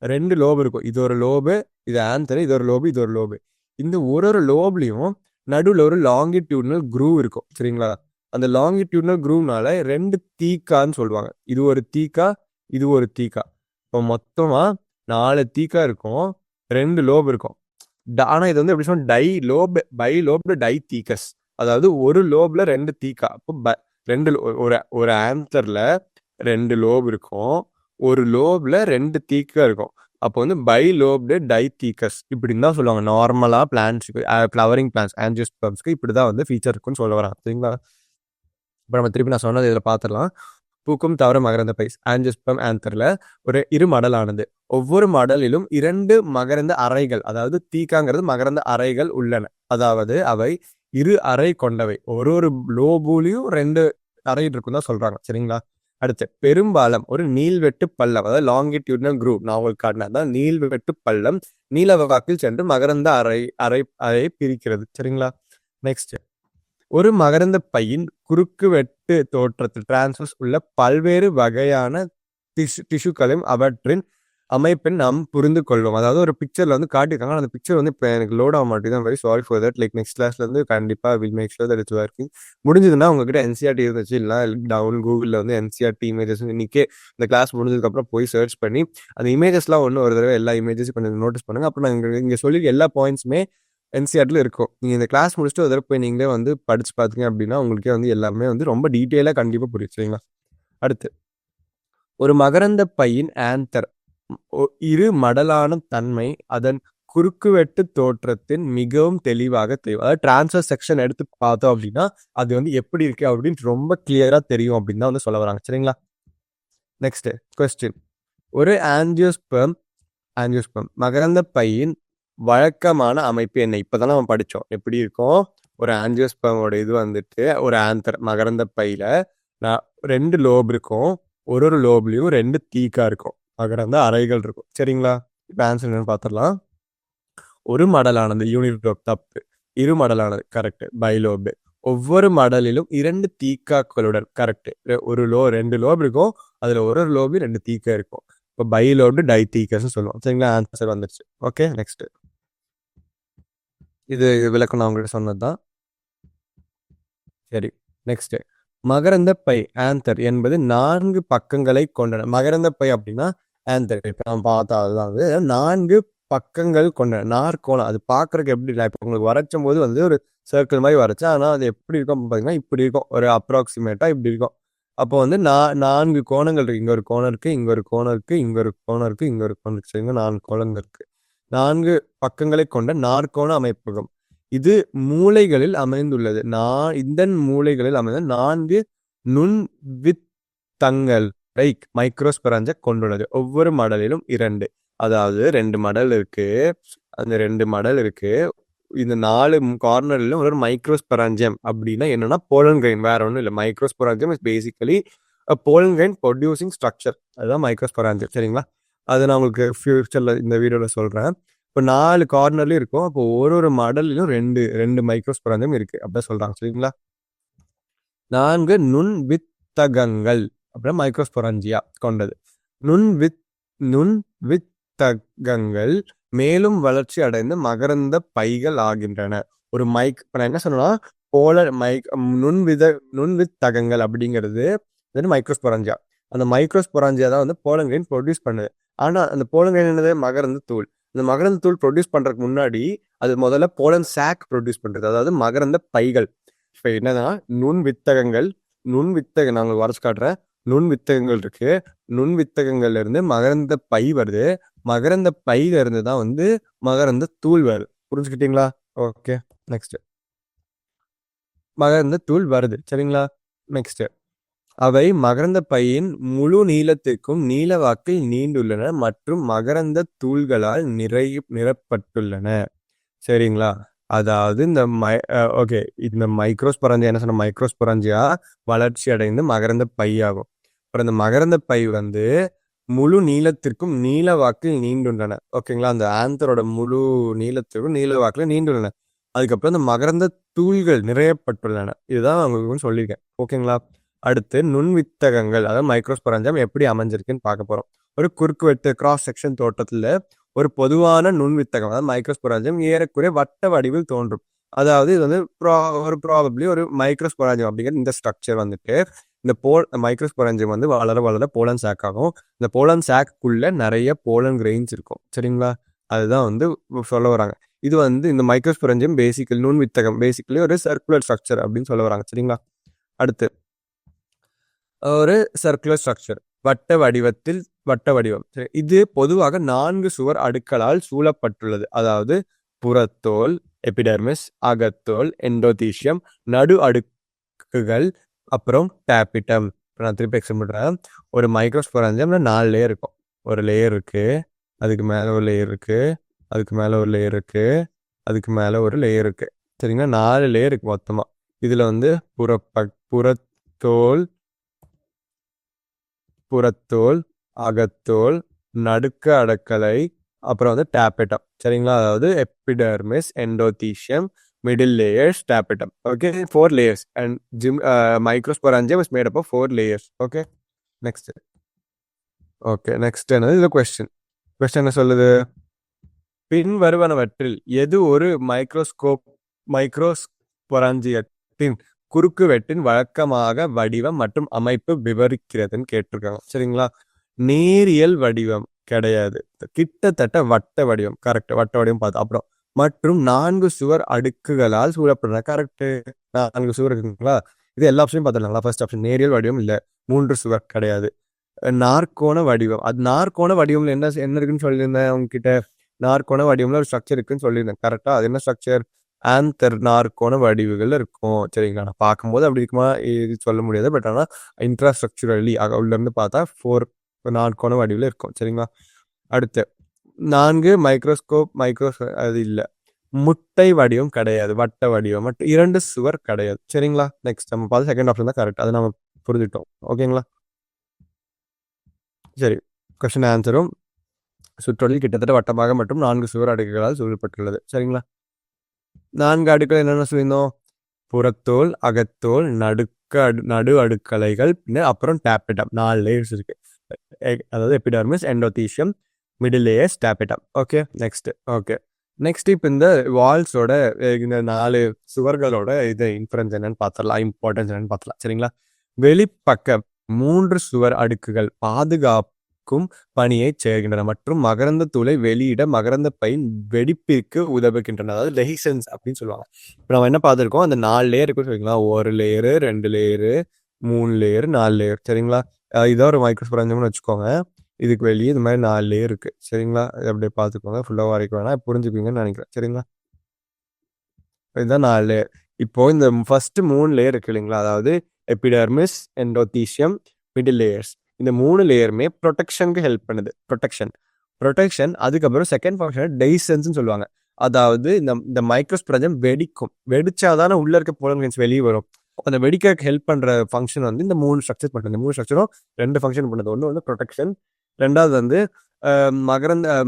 2 லோபு இருக்கும். இது ஒரு லோபு, இது ஆந்தர், இது ஒரு லோபு, இது ஒரு லோபு. இந்த ஒரு லோப்லயும் நடுவில் ஒரு லாங்கிடியூட்னல் க்ரூவ் இருக்கும். சரிங்களா, அந்த லாங்கிடியூட்னல் க்ரூவ்னால 2 தீக்கான்னு சொல்லுவாங்க. இது ஒரு தீக்கா, இது ஒரு தீக்கா. இப்போ மொத்தமா 4 தீக்கா இருக்கும், 2 லோப் இருக்கும். ஆனா இது வந்து எப்படி சொன்னா dilobe bilobed dithecous, அதாவது ஒரு லோப்ல 2 தீக்கா. அப்போ ரெண்டு ஒரு ஆன்சர்ல 2 லோப் இருக்கும், ஒரு லோப்ல 2 தீக்கா இருக்கும். அப்போ வந்து பை லோப்டு டை தீக்கஸ் இப்படின்னு தான் சொல்லுவாங்க நார்மலா பிளான்ட்ஸ்க்கு, ஃப்ளவரிங் பிளான்ஸ் ஆஞ்சியோஸ்பர்ம்ஸ்க்கு இப்படிதான் வந்து ஃபீச்சர் இருக்குன்னு சொல்ல வராங்க. சரிங்களா? இப்போ நம்ம திருப்பி நான் சொன்னது இதில் பார்த்துடலாம். பூக்கும் தவிர மகரந்த பை ஆஞ்சியோஸ்பர்ம் ஆந்தர்ல ஒரு 2 மடலானது. ஒவ்வொரு மடலிலும் 2 மகரந்த அறைகள், அதாவது தீக்காங்கிறது மகரந்த அறைகள் உள்ளன. அதாவது அவை 2 அறை கொண்டவை. ஒரு லோபுலையும் 2 அறை இருக்கும் தான் சொல்றாங்க. சரிங்களா? அடுத்து பெரும்பாலும் ஒரு நீள்வெட்டு பள்ளம், அதாவது லாங்கிடியூட்னல் குரூவ் நான் உங்களுக்கு காட்டினேன். அதான் நீள்வெட்டு பள்ளம் நீளவாக்கில் சென்று மகரந்த அறை பிரிக்கிறது. சரிங்களா? நெக்ஸ்ட், ஒரு மகரந்த பையின் குறுக்கு வெட்டு தோற்றத்தில் டிரான்ஸ்வர்ஸ் உள்ள பல்வேறு வகையான டிஷ்யூக்களையும் அவற்றின் அமைப்பை நாம் புரிந்து கொள்வோம். அதாவது ஒரு பிக்சர்ல வந்து காட்டியிருக்காங்க, அந்த பிக்சர் வந்து இப்போ எனக்கு லோட் ஆக மாட்டேங்குது. Very sorry for that. Like next கிளாஸ்ல இருந்து கண்டிப்பா will make sure that it's working. முடிஞ்சதுன்னா உங்ககிட்ட என்சிஆர்டி இருந்துச்சு, இல்லை டவுன் கூகுளில் வந்து என்சிஆர்டி இமேஜஸ் இன்னைக்கே இந்த கிளாஸ் முடிஞ்சதுக்கப்புறம் போய் சர்ச் பண்ணி அந்த இமேஜஸ்லாம் ஒன்று ஒரு தடவை எல்லா இமேஜஸும் கொஞ்சம் நோட்டீஸ் பண்ணுங்க. அப்புறம் நான் இங்கே சொல்லி எல்லா பாயிண்ட்ஸுமே என்சிஆர்டில் இருக்கும். நீங்கள் இந்த கிளாஸ் முடிச்சுட்டு ஒரு தடவை போய் நீங்களே வந்து படிச்சு பார்த்தீங்க அப்படின்னா உங்களுக்கே வந்து எல்லாமே வந்து ரொம்ப டீட்டெயிலாக கண்டிப்பாக புரியும். சரிங்களா? அடுத்து, ஒரு மகரந்த பையின் ஆந்தர் 2 மடலான தன்மை அதன் குறுக்குவெட்டு தோற்றத்தின் மிகவும் தெளிவாக தெரியும். அதாவது டிரான்ஸ்வர் செக்ஷன் எடுத்து பார்த்தோம் அப்படின்னா அது வந்து எப்படி இருக்கு அப்படின்னு ரொம்ப கிளியரா தெரியும் அப்படின்னு தான் வந்து சொல்ல வராங்க. சரிங்களா? நெக்ஸ்ட் கொஸ்டின், ஒரு ஆஞ்சியோஸ்பெர்ம் மகரந்த பையின் வழக்கமான அமைப்பு என்ன? இப்பதான் நம்ம படிச்சோம் எப்படி இருக்கும். ஒரு ஆஞ்சியோஸ்பெர்மோட இது வந்துட்டு ஒரு ஆந்தர் மகரந்த பையில 2 லோப் இருக்கும், ஒரு லோப்லயும் 2 தீக்கா இருக்கும், மகரந்த அறைகள் இருக்கும். சரிங்களா? இப்போ ஆன்சர் என்னன்னு பார்த்துடலாம். ஒரு மடலானது யூனிட் தப்பு, 2 மடலானது கரெக்ட், பைலோபு. ஒவ்வொரு மடலிலும் 2 தீக்காக்களுடன் கரெக்ட். 2 லோப் இருக்கும், அதுல ஒரு லோபு 2 தீக்கா இருக்கும். இப்போ பைலோப்டு டை தீக்கஸ் சொல்லுவோம். சரிங்களா? ஆன்சர் வந்துருச்சு. Okay, next. இது விளக்கம் நான் உங்கள்கிட்ட சொன்னதுதான். சரி, நெக்ஸ்ட், மகரந்த பை ஆந்தர் என்பது 4 பக்கங்களை கொண்டன. மகரந்த பை அப்படின்னா ஆந்தர் இப்போ நம்ம பார்த்தா அதுதான் வந்து 4 பக்கங்கள் கொண்ட நாற்கோணம். அது பார்க்கறதுக்கு எப்படி இல்லை, இப்போ உங்களுக்கு வரைச்சும் போது வந்து ஒரு சர்க்கிள் மாதிரி வரைச்சா, ஆனால் அது எப்படி இருக்கும் பார்த்தீங்கன்னா இப்படி இருக்கும், ஒரு அப்ராக்சிமேட்டாக இப்படி இருக்கும். அப்போ வந்து 4 கோணங்கள் இருக்கு. இங்கே ஒரு கோணம் இருக்கு, இங்கே ஒரு கோணம் இருக்கு, இங்கே ஒரு கோணம் இருக்கு, இங்கே ஒரு கோணம் இருக்கு. சரிங்க, 4 கோணங்கள் இருக்கு. 4 பக்கங்களை கொண்ட நாற்கோண அமைப்பகம். இது மூலைகளில் அமைந்துள்ளது. இதன் மூலைகளில் அமைந்த 4 நுண்வித்தங்கள் மைக்ரோஸ்பொராஞ்சை கொண்டுள்ளது. ஒவ்வொரு மடலிலும் 2, அதாவது 2 மடல் இருக்கு. அந்த 2 மடல் இருக்கு. இந்த 4 கார்னர்ல ஒரு மைக்ரோஸ்பொராஞ்சியம் அப்படின்னா என்னன்னா போலன் கிரெயின், வேற ஒன்றும் இல்லை. Microsporangium is basically pollen grain producing structure, அதுதான் மைக்ரோஸ்பொராஞ்சியம். சரிங்களா? அது நான் உங்களுக்கு ஃபியூச்சர்ல இந்த வீடியோல சொல்றேன். இப்போ 4 கார்னர்லயும் இருக்கும். அப்போ ஒரு மடலிலும் 2 மைக்ரோஸ்பொராஞ்சியம் இருக்கு அப்படிதான் சொல்றாங்க. சரிங்களா? 4 நுண்வித்தகங்கள் அப்படின்னா மைக்ரோஸ்பொராஞ்சியா கொண்டது. நுண்வித்தகங்கள் மேலும் வளர்ச்சி அடைந்து மகரந்த பைகள் ஆகின்றன. ஒரு இப்ப நான் என்ன சொன்னா நுண்வித்தகங்கள் அப்படிங்கிறது மைக்ரோஸ்பொராஞ்சியா. அந்த மைக்ரோஸ்பொராஞ்சியா தான் வந்து போலன் கிரெயின் ப்ரொடியூஸ் பண்ணுது. ஆனா அந்த போலன் கிரெயின் என்னது? மகரந்த தூள். இந்த மகரந்த தூள் ப்ரொடியூஸ் பண்றதுக்கு முன்னாடி அது முதல்ல போலன் சாக் ப்ரொடியூஸ் பண்றது, அதாவது மகரந்த பைகள். இப்ப என்னன்னா நுண்வித்தகங்கள் நான் உங்களுக்கு வரைச்சு காட்டுறேன். நுண்வித்தகங்கள் இருக்கு. நுண்வித்தகங்கள்ல இருந்து மகரந்த பை வருது. மகரந்த பையில இருந்து தான் வந்து மகரந்த தூள் வருது. புரிஞ்சுக்கிட்டீங்களா? Okay, next. மகரந்த தூள் வருது. சரிங்களா? நெக்ஸ்ட், அவை மகரந்த பையின் முழு நீளத்திற்கும் நீளவாக்கில் நீண்டுள்ளன மற்றும் மகரந்த தூள்களால் நிரப்பப்பட்டுள்ளன. சரிங்களா? அதாவது இந்த இந்த மைக்ரோஸ்பொராஞ்சியா என்ன சொன்ன, மைக்ரோஸ்பொராஞ்சியா வளர்ச்சி அடைந்து மகரந்த பை ஆகும். அப்புறம் இந்த மகரந்த பை வந்து முழு நீளத்திற்கும் நீளவாக்கில் நீண்டுள்ளன. ஓகேங்களா? அந்த ஆந்தரோட முழு நீளத்திற்கும் நீளவாக்கில் நீண்டுள்ளன. அதுக்கப்புறம் இந்த மகரந்த தூள்கள் நிறையப்பட்டுள்ளன. இதுதான் உங்களுக்கு சொல்லியிருக்கேன். ஓகேங்களா? அடுத்து நுண்வித்தகங்கள், அதாவது மைக்ரோஸ்பொராஞ்சியம் எப்படி அமைஞ்சிருக்குன்னு பார்க்க போறோம். ஒரு குறுக்குவெட்டு கிராஸ் செக்ஷன் தோற்றத்துல ஒரு பொதுவான நுண்வித்தகம், அதாவது மைக்ரோஸ்பொராஞ்சியம் ஏறக்குறைய வட்ட வடிவில் தோன்றும். அதாவது இது வந்து ஒரு ப்ராபப்ளி ஒரு மைக்ரோஸ்பொராஞ்சியம் அப்படிங்கிற இந்த ஸ்ட்ரக்சர் வந்துட்டு இந்த மைக்ரோஸ்பொராஞ்சியம் வந்து வளர வளர போலன் சாக் ஆகும். இந்த போலன் சாக்குள்ள நிறைய போலன் கிரெயின்ஸ் இருக்கும். சரிங்களா? அதுதான் வந்து சொல்ல வராங்க. இது வந்து இந்த மைக்ரோஸ்பொராஞ்சியம் பேசிக்கலி நுண் வித்தகம் பேசிக்கலி ஒரு சர்க்குலர் ஸ்ட்ரக்சர் அப்படின்னு சொல்ல வராங்க. சரிங்களா? அடுத்து ஒரு சர்க்குலர் ஸ்ட்ரக்சர் வட்ட வடிவம். இது பொதுவாக 4 சுவர் அடுக்களால் சூழப்பட்டுள்ளது. அதாவது புறத்தோல் எபிடர்மிஸ், அகத்தோல் எண்டோதீசியம், நடு அடுக்குகள், அப்புறம் டேபிட்டம். நான் திருப்பி எக்ஸ்பிளைன் பண்றேன். ஒரு மைக்ரோஸ்பொராஞ்சியம்ல 4 லேயர் இருக்கும். ஒரு லேயர் இருக்கு, அதுக்கு மேல ஒரு லேயர் இருக்கு, அதுக்கு மேல ஒரு லேயர் இருக்கு, அதுக்கு மேல ஒரு லேயர் இருக்கு. சரிங்களா? 4 லேயர் இருக்கு மொத்தமா. இதுல வந்து புறத்தோல், அகத்தோல், நடுக்க அடக்கலை, அப்புறம் வந்து டேபிட்டம். சரிங்களா? அதாவது epidermis, endothecium, middle layers, tapetum. Okay, 4 layers and microsporangium is made up of 4 layers. Okay, next. Okay, next என்னது? இது கொஸ்டின் என்ன சொல்லுது? பின் வருவனவற்றில் எது ஒரு மைக்ரோஸ்பொராஞ்சியத்தின் குறுக்கு வெட்டின் வழக்கமாக வடிவம் மற்றும் அமைப்பு விவரிக்கிறதுன்னு கேட்டிருக்காங்க. சரிங்களா? நேரியல் வடிவம் கிடையாது, கிட்டத்தட்ட வட்ட வடிவம். கரெக்ட், வட்ட வடிவம் பார்த்து. அப்புறம் மற்றும் 4 சுவர் அடுக்குகளால் சூழப்படுற. கரெக்ட், 4 சுவர் இருக்குங்களா? இது எல்லா ஆப்ஷனையும் பார்த்துடலாங்களா? ஃபர்ஸ்ட் ஆப்ஷன் நேரியல் வடிவம் இல்லை, 3 சுவர் கிடையாது. நாற்கோண வடிவம், அது நாற்கோண வடிவம்ல என்ன இருக்குன்னு சொல்லியிருந்தேன் உங்ககிட்ட. நாற்கோண வடிவம்ல ஒரு ஸ்ட்ரக்சர் இருக்குன்னு சொல்லியிருந்தேன். கரெக்டா? அது என்ன ஸ்ட்ரக்சர்? ஆந்தர் நாற்கோண வடிவுகள் இருக்கும். சரிங்களா? நான் பார்க்கும்போது அப்படி இருக்குமா இது சொல்ல முடியாது. பட் ஆனால் இன்ஃப்ராஸ்ட்ரக்சரலி உள்ள இருந்து பார்த்தா 4 நாற்கோண வடிவில் இருக்கும். சரிங்களா? அடுத்து 4 அது இல்லை. முட்டை வடிவம் கிடையாது, வட்ட வடிவம் மட்டும். 2 சுவர் கிடையாது. சரிங்களா? நெக்ஸ்ட் நம்ம பார்த்து செகண்ட் ஆப்ஷன் தான் கரெக்ட். அதை நம்ம புரிஞ்சுட்டோம். ஓகேங்களா? சரி, கொஸ்டின் ஆன்சரும் சுற்றொலில் கிட்டத்தட்ட வட்டமாக மற்றும் 4 சுவர் அடுக்குகளால் சூழப்பட்டுள்ளது. சரிங்களா? 4 அடுக்கள் என்னென்ன சொல்லியிருந்தோம்? புறத்தோல், அகத்தோல், நடு அடுக்கலைகள், அப்புறம் டேபிட்டம். 4 லேயர்ஸ் இருக்கு. அதாவது epidermis, endothecium, middle layers, tapetum. Okay, next. Okay, next இப்போ இந்த வால்ஸோட இந்த 4 சுவர்களோட இது இன்ஃபரன்ஸ் என்னன்னு பார்த்துடலாம், இம்பார்ட்டன்ஸ் என்னன்னு பார்த்துலாம். சரிங்களா? வெளிப்பக்க 3 சுவர் அடுக்குகள் பாதுகாக்கும் பணியை செய்கின்றன மற்றும் மகரந்த தூளை வெளியிட மகரந்த பையின் வெடிப்பிற்கு உதவுகின்றன. அதாவது டெஹிசன்ஸ் அப்படின்னு சொல்லுவாங்க. இப்போ நம்ம என்ன பார்த்துருக்கோம்? அந்த 4 லேயர் இருக்குன்னு சொல்லிங்களா? 1 லேயரு, 2 லேயரு, 3 லேயர், 4 லேயர். சரிங்களா? இதான் ஒரு மைக்ரோஸ்பொராஞ்சியம்னு வச்சுக்கோங்க. இதுக்கு வெளியே இது மாதிரி 4 லேயர் இருக்கு. சரிங்களா? இது அப்படியே பார்த்துக்கோங்க, ஃபுல்லாக வரைக்கும் வேணாம், புரிஞ்சுக்குவீங்கன்னு நினைக்கிறேன். சரிங்களா? இதுதான் 4 லேயர். இப்போ இந்த ஃபர்ஸ்ட் 3 லேயர் இருக்கு இல்லைங்களா? அதாவது எபிடர்மிஸ், எண்டோதீசியம், மிடில் லேயர்ஸ். இந்த 3 லேயருமே ப்ரொடெக்ஷனுக்கு ஹெல்ப் பண்ணுது. ப்ரொடெக்ஷன். அதுக்கப்புறம் செகண்ட் ஃபங்க்ஷன் டெய்சன்ஸ் சொல்லுவாங்க. அதாவது இந்த மைக்ரோஸ்பொராஞ்சியம் வெடிச்சாதானே உள்ள இருக்க போலன் வெளியே வரும். அந்த வெடிக்க ஹெல்ப் பண்ற ஃபங்க்ஷன் வந்து இந்த 3 ஸ்ட்ரக்சர் பண்ணுது. இந்த 3 ஸ்ட்ரக்சரும் 2 ஃபங்க்ஷன் பண்ணுது. ஒன்று வந்து ப்ரொடெக்ஷன், ரெண்டாவது வந்து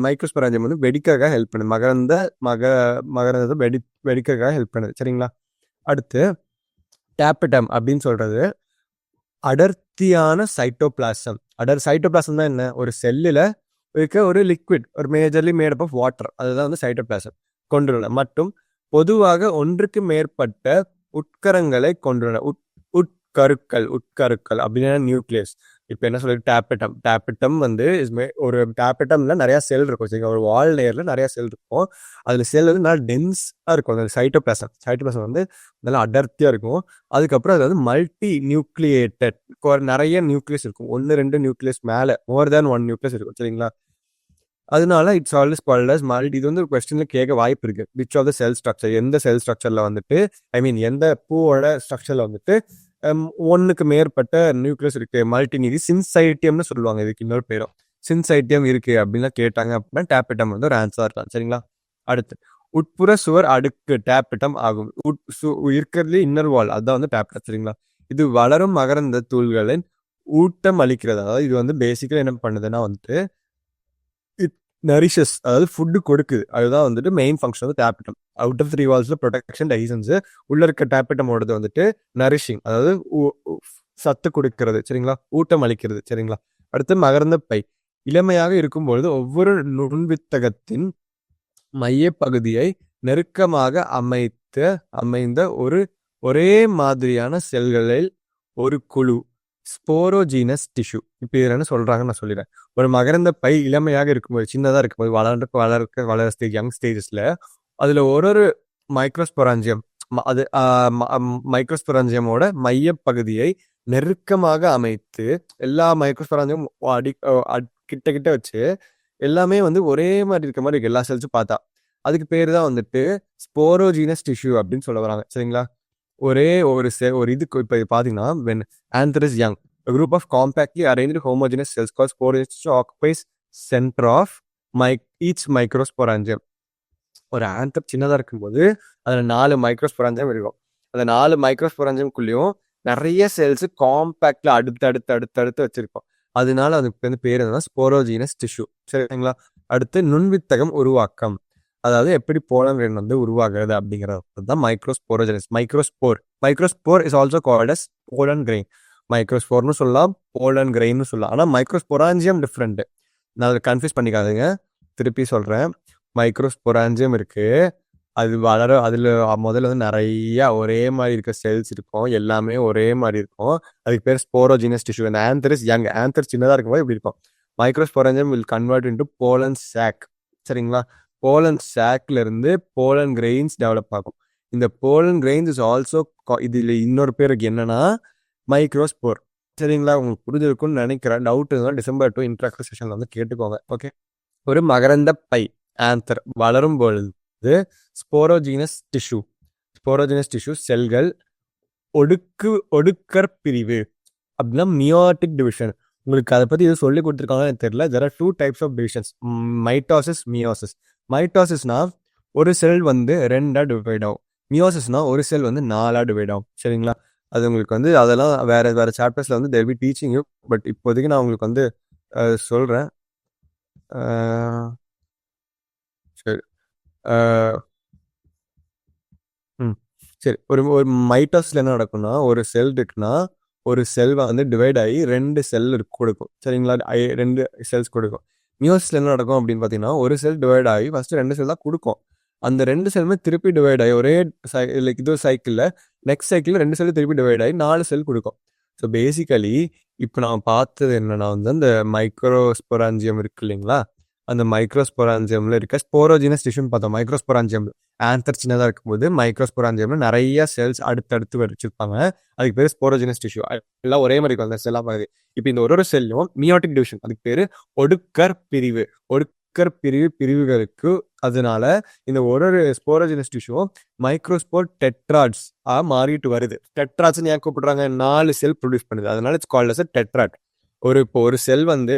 மைக்ரோஸ்பொராஞ்சியம் வந்து வெடிக்கிறதுக்காக ஹெல்ப் பண்ணுது. மகரந்தத்தை வெடிக்கிறதுக்காக ஹெல்ப் பண்ணுது. சரிங்களா? அடுத்து டேபிட்டம் அப்படின்னு சொல்றது அடர்த்தியான சைட்டோபிளாசம். சைட்டோபிளாசம் தான் என்ன? ஒரு செல்லில் இருக்க ஒரு லிக்விட், ஒரு majorly made up of water. அதுதான் வந்து சைட்டோபிளாசம் கொண்டுள்ள. மற்றும் பொதுவாக ஒன்றுக்கு மேற்பட்ட உட்கரங்களை கொண்டுள்ள. உட்கருக்கள் அப்படின்னா நியூக்ளியஸ். இப்போ என்ன சொல்றது? டேபிட்டம் வந்து ஒரு டேபிட்டம்ல நிறைய செல் இருக்கும். சரிங்க? ஒரு வால் லேயர்ல நிறைய செல் இருக்கும். அதுல செல் வந்து நல்லா டென்ஸா இருக்கும். அந்த சைட்டோபிளாசம் வந்து நல்லா அடர்த்தியா இருக்கும். அதுக்கப்புறம் அது வந்து மல்டி நியூக்ளியேட்டட், நிறைய நியூக்ளியஸ் இருக்கும். 1-2 நியூக்ளியஸ் மேல, மோர் தேன் 1 நியூக்ளியஸ் இருக்கும். சரிங்களா? அதனால it's always called as multi. இது வந்து ஒரு கொஸ்டின்ல கேட்க வாய்ப்பு இருக்கு. Which of the cell structure, எந்த செல் ஸ்ட்ரக்சர்ல வந்துட்டு, எந்த பூவோட ஸ்ட்ரக்சர்ல வந்துட்டு 1க்கு மேற்பட்ட நியூக்ளியஸ் இருக்கு, மல்டிநியூக்ளி சின்சைட்டியம்னு சொல்லுவாங்க. இதுக்கு இன்னொரு பேரும் சின்சைட்டியம் இருக்கு அப்படின்னு கேட்டாங்க அப்படின்னா டேபிட்டம் வந்து ஒரு ஆன்சர் இருக்கலாம். சரிங்களா? அடுத்து உட்புற சுவர் அடுக்கு டேபிட்டம் ஆகும். இருக்கிறதுல இன்னர் வால், அதுதான் வந்து டேபிட்டம். சரிங்களா? இது வளரும் மகரந்த தூள்களின் ஊட்டம் அளிக்கிறது. அதாவது இது வந்து பேசிக்கலி என்ன பண்ணுதுன்னா வந்துட்டு நரிஷஸ், அதாவது ஃபுட்டு கொடுக்குது. அதுதான் வந்துட்டு மெயின் ஃபங்க்ஷன் வந்து டேபிட்டம். அவுட் ஆஃப் 3 வால்ஸ்ல ப்ரொடெக்ஷன், டெஹிசன்ஸ். உள்ள இருக்க டேபிட்டமோடது வந்துட்டு நரிஷிங், அதாவது சத்து கொடுக்கிறது. சரிங்களா? ஊட்டம் அளிக்கிறது. சரிங்களா? அடுத்து மகரந்த பை. இளமையாக இருக்கும்பொழுது ஒவ்வொரு நுண்வித்தகத்தின் மைய பகுதியை நெருக்கமாக அமைந்த ஒரே மாதிரியான செல்களில் ஒரு குழு ஸ்போரோஜீனஸ் டிஷ்யூ. இப்போ இதில் என்ன சொல்றாங்கன்னு நான் சொல்லிடுறேன். ஒரு மகரந்த பை இளமையாக இருக்கும்போது, சின்னதாக இருக்கும்போது, வளர யங் ஸ்டேஜஸ்ல அதுல ஒரு மைக்ரோஸ்பொராஞ்சியம் அது மைக்ரோஸ்பொராஞ்சியமோட மையப்பகுதியை நெருக்கமாக அமைத்து எல்லா மைக்ரோஸ்பொராஞ்சியம் கிட்ட கிட்ட வச்சு எல்லாமே வந்து ஒரே மாதிரி இருக்க மாதிரி இருக்கு எல்லா செல்ஸும் பார்த்தா. அதுக்கு பேர் தான் வந்துட்டு ஸ்போரோஜீனஸ் டிஷ்யூ அப்படின்னு சொல்ல வராங்க. சரிங்களா? ஒரே ஒரு இதுக்கு இப்போ பார்த்தீங்கன்னா when anther is young, a group of compactly arranged homogeneous cells called sporogenesis occupies center of each microsporangium. ஒரு ஆந்தர் சின்னதாக இருக்கும்போது அதில் 4 மைக்ரோஸ்பொராஞ்சியம் இருக்கும். அந்த 4 மைக்ரோஸ்பொராஞ்சியம்குள்ளேயும் நிறைய செல்ஸ் காம்பேக்ட்ல அடுத்து வச்சிருக்கோம். அதனால அதுக்கு வந்து பேர் என்னன்னா ஸ்போரோஜீனஸ் டிஷ்யூ. சரிங்களா? அடுத்து நுண்வித்தகம் உருவாக்கம், அதாவது எப்படி போலன் கிரெயின் வந்து உருவாகிறது அப்படிங்கிறது தான் microsporogenesis. Microspore is also called as pollen grain. மைக்ரோஸ்போர்னு சொல்லலாம், போலன் கிரெயின்னு சொல்லலாம். ஆனால் மைக்ரோஸ்பொராஞ்சியம் டிஃப்ரெண்ட். நான் அதை கன்ஃபியூஸ் பண்ணிக்காதுங்க. திருப்பி சொல்றேன். மைக்ரோஸ்பொராஞ்சியம் இருக்கு, அது அதுல முதல்ல வந்து நிறைய ஒரே மாதிரி இருக்க செல்ஸ் இருக்கும், எல்லாமே ஒரே மாதிரி இருக்கும். அதுக்கு பேர் ஸ்போரோஜீனஸ் டிஷ்யூ. அந்த ஆந்தர் இஸ் யங், ஆந்தர் சின்னதாக இருக்கும்போது இப்படி இருக்கும். Microsporangium will convert into pollen sac. சரிங்களா? போலன் சாக்ல இருந்து போலன் கிரெயின்ஸ் டெவலப் ஆகும். இந்த போலன் கிரெயின்ஸ் இஸ் ஆல்சோ, இதுல இன்னொரு பேருக்கு என்னன்னா மைக்ரோஸ்போர். சரிங்களா? உங்களுக்கு புரிஞ்சிருக்கும்னு நினைக்கிறேன். டவுட் இருந்தால் December 2 இன்ட்ராக்டர் செஷன்ல வந்து கேட்டுக்கோங்க. ஓகே. ஒரு மகரந்த பை ஆந்தர் வளரும் பொழுது ஸ்போரோஜீனஸ் டிஷ்யூ செல்கள் ஒடுக்கர் பிரிவு அப்படின்னா மியோட்டிக் டிவிஷன். உங்களுக்கு அதை பத்தி இது சொல்லி கொடுத்துருக்காங்கன்னு தெரியல. there are 2 types of divisions, mitosis, meiosis. மைட்டோசிஸ்னா ஒரு செல் வந்து 2ஆ டிவைட் ஆகும். மியோசிஸ்னா ஒரு செல் வந்து 4ஆ டிவைட் ஆகும். சரிங்களா? அது உங்களுக்கு வந்து அதெல்லாம் வேற சாப்டர்ஸ்ல வந்து there be teaching you. But இப்போதைக்கு நான் உங்களுக்கு வந்து சொல்றேன். சரி சரி ஒரு மைட்டோசிஸ்ல என்ன நடக்கும்னா, ஒரு செல் இருக்குன்னா ஒரு செல் வந்து டிவைட் ஆகி 2 செல் கொடுக்கும். சரிங்களா? 2 செல்ஸ் கொடுக்கும். மியோசிஸ்ல என்ன நடக்கும் அப்படின்னு பார்த்தீங்கன்னா, ஒரு செல் டிவைட் ஆகி ஃபர்ஸ்ட் 2 செல் தான் கொடுக்கும். அந்த 2 செல்லுமே திருப்பி டிவைட் ஆகி ஒரே இது சைக்கிளில் நெக்ஸ்ட் சைக்கிளில் 2 செல் திருப்பி டிவைட் ஆகி 4 செல் கொடுக்கும். ஸோ பேசிக்கலி இப்போ நான் பார்த்தது என்னன்னா வந்து அந்த மைக்ரோஸ்பொராஞ்சியம் இருக்கு இல்லைங்களா, அந்த மைக்ரோஸ்பொராஞ்சியம்ல இருக்க ஸ்போரோஜீனஸ் டிஷ்யூன்னு பார்த்தோம். மைக்ரோஸ்பொராஞ்சியம் ஆந்தர் சின்னதாக இருக்கும்போது மைக்ரோஸ்பொராஞ்சியம்ல நிறைய செல்ஸ் அடுத்தடுத்து வச்சிருப்பாங்க. அதுக்கு பேர் ஸ்போரோஜீனஸ் டிஷ்யூ. எல்லாம் ஒரே மாதிரி இருக்கும் அந்த செல்லாம் பாருது. இப்போ இந்த ஒரு செல்லும் மியோட்டிக் டிவிஷன், அதுக்கு பேர் ஒடுக்கர் பிரிவுகளுக்கு. அதனால இந்த ஒரு ஸ்போரோஜீனஸ் டிஷ்யூ மைக்ரோஸ்போர் டெட்ராட்ஸ் மாறிட்டு வருது. டெட்ராட்ஸ் ஏன் கூப்பிடுறாங்க? 4 செல் ப்ரொடியூஸ் பண்ணுது, அதனால இட்ஸ் கால்ட் அஸ் டெட்ராட். ஒரு செல் வந்து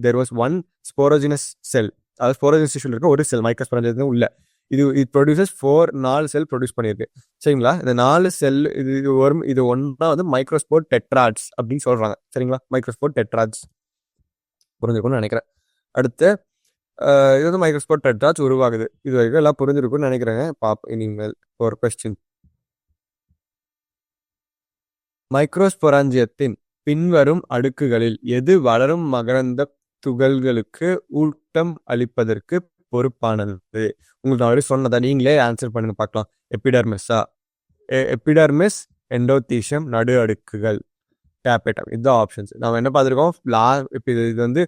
there was one sporogenous cell, அதாவது ஸ்போரோஜீனஸ் டிஷ்யூல இருக்க ஒரு செல் மைக்ரோஸ்பொராஞ்சியம் உள்ள இது ப்ரொடியூசஸ் 4 செல் ப்ரொடியூஸ் பண்ணியிருக்கு. சரிங்களா? இந்த 4 செல் இது ஒன்றா வந்து மைக்ரோஸ்போர் டெட்ராட்ஸ் அப்படின்னு சொல்றாங்க. சரிங்களா? மைக்ரோஸ்போர் டெட்ராட்ஸ் புரிஞ்சுக்கணும்னு நினைக்கிறேன். அடுத்து இது வந்து மைக்ரோஸ்போர் டெட்ராட்ஸ் உருவாகுது. இது வரைக்கும் எல்லாம் புரிஞ்சிருக்கும்னு நினைக்கிறேங்க. இனிமேல் ஒரு கொஸ்டின். மைக்ரோஸ்பொராஞ்சியத்தின் பின்வரும் அடுக்குகளில் எது வளரும் மகரந்த துகள்களுக்கு ஊட்டம் அளிப்பதற்கு பொறுப்பானது? உங்களுக்கு நான் சொன்னதா, நீங்களே ஆன்சர் பண்ணுங்க பார்க்கலாம். எபிடர்மிஸ், எண்டோதீசியம், நடு அடுக்குகள், டேபேட்டம். இதுதான் ஆப்ஷன்ஸ். நம்ம என்ன பார்த்துருக்கோம்? இப்போ இது வந்து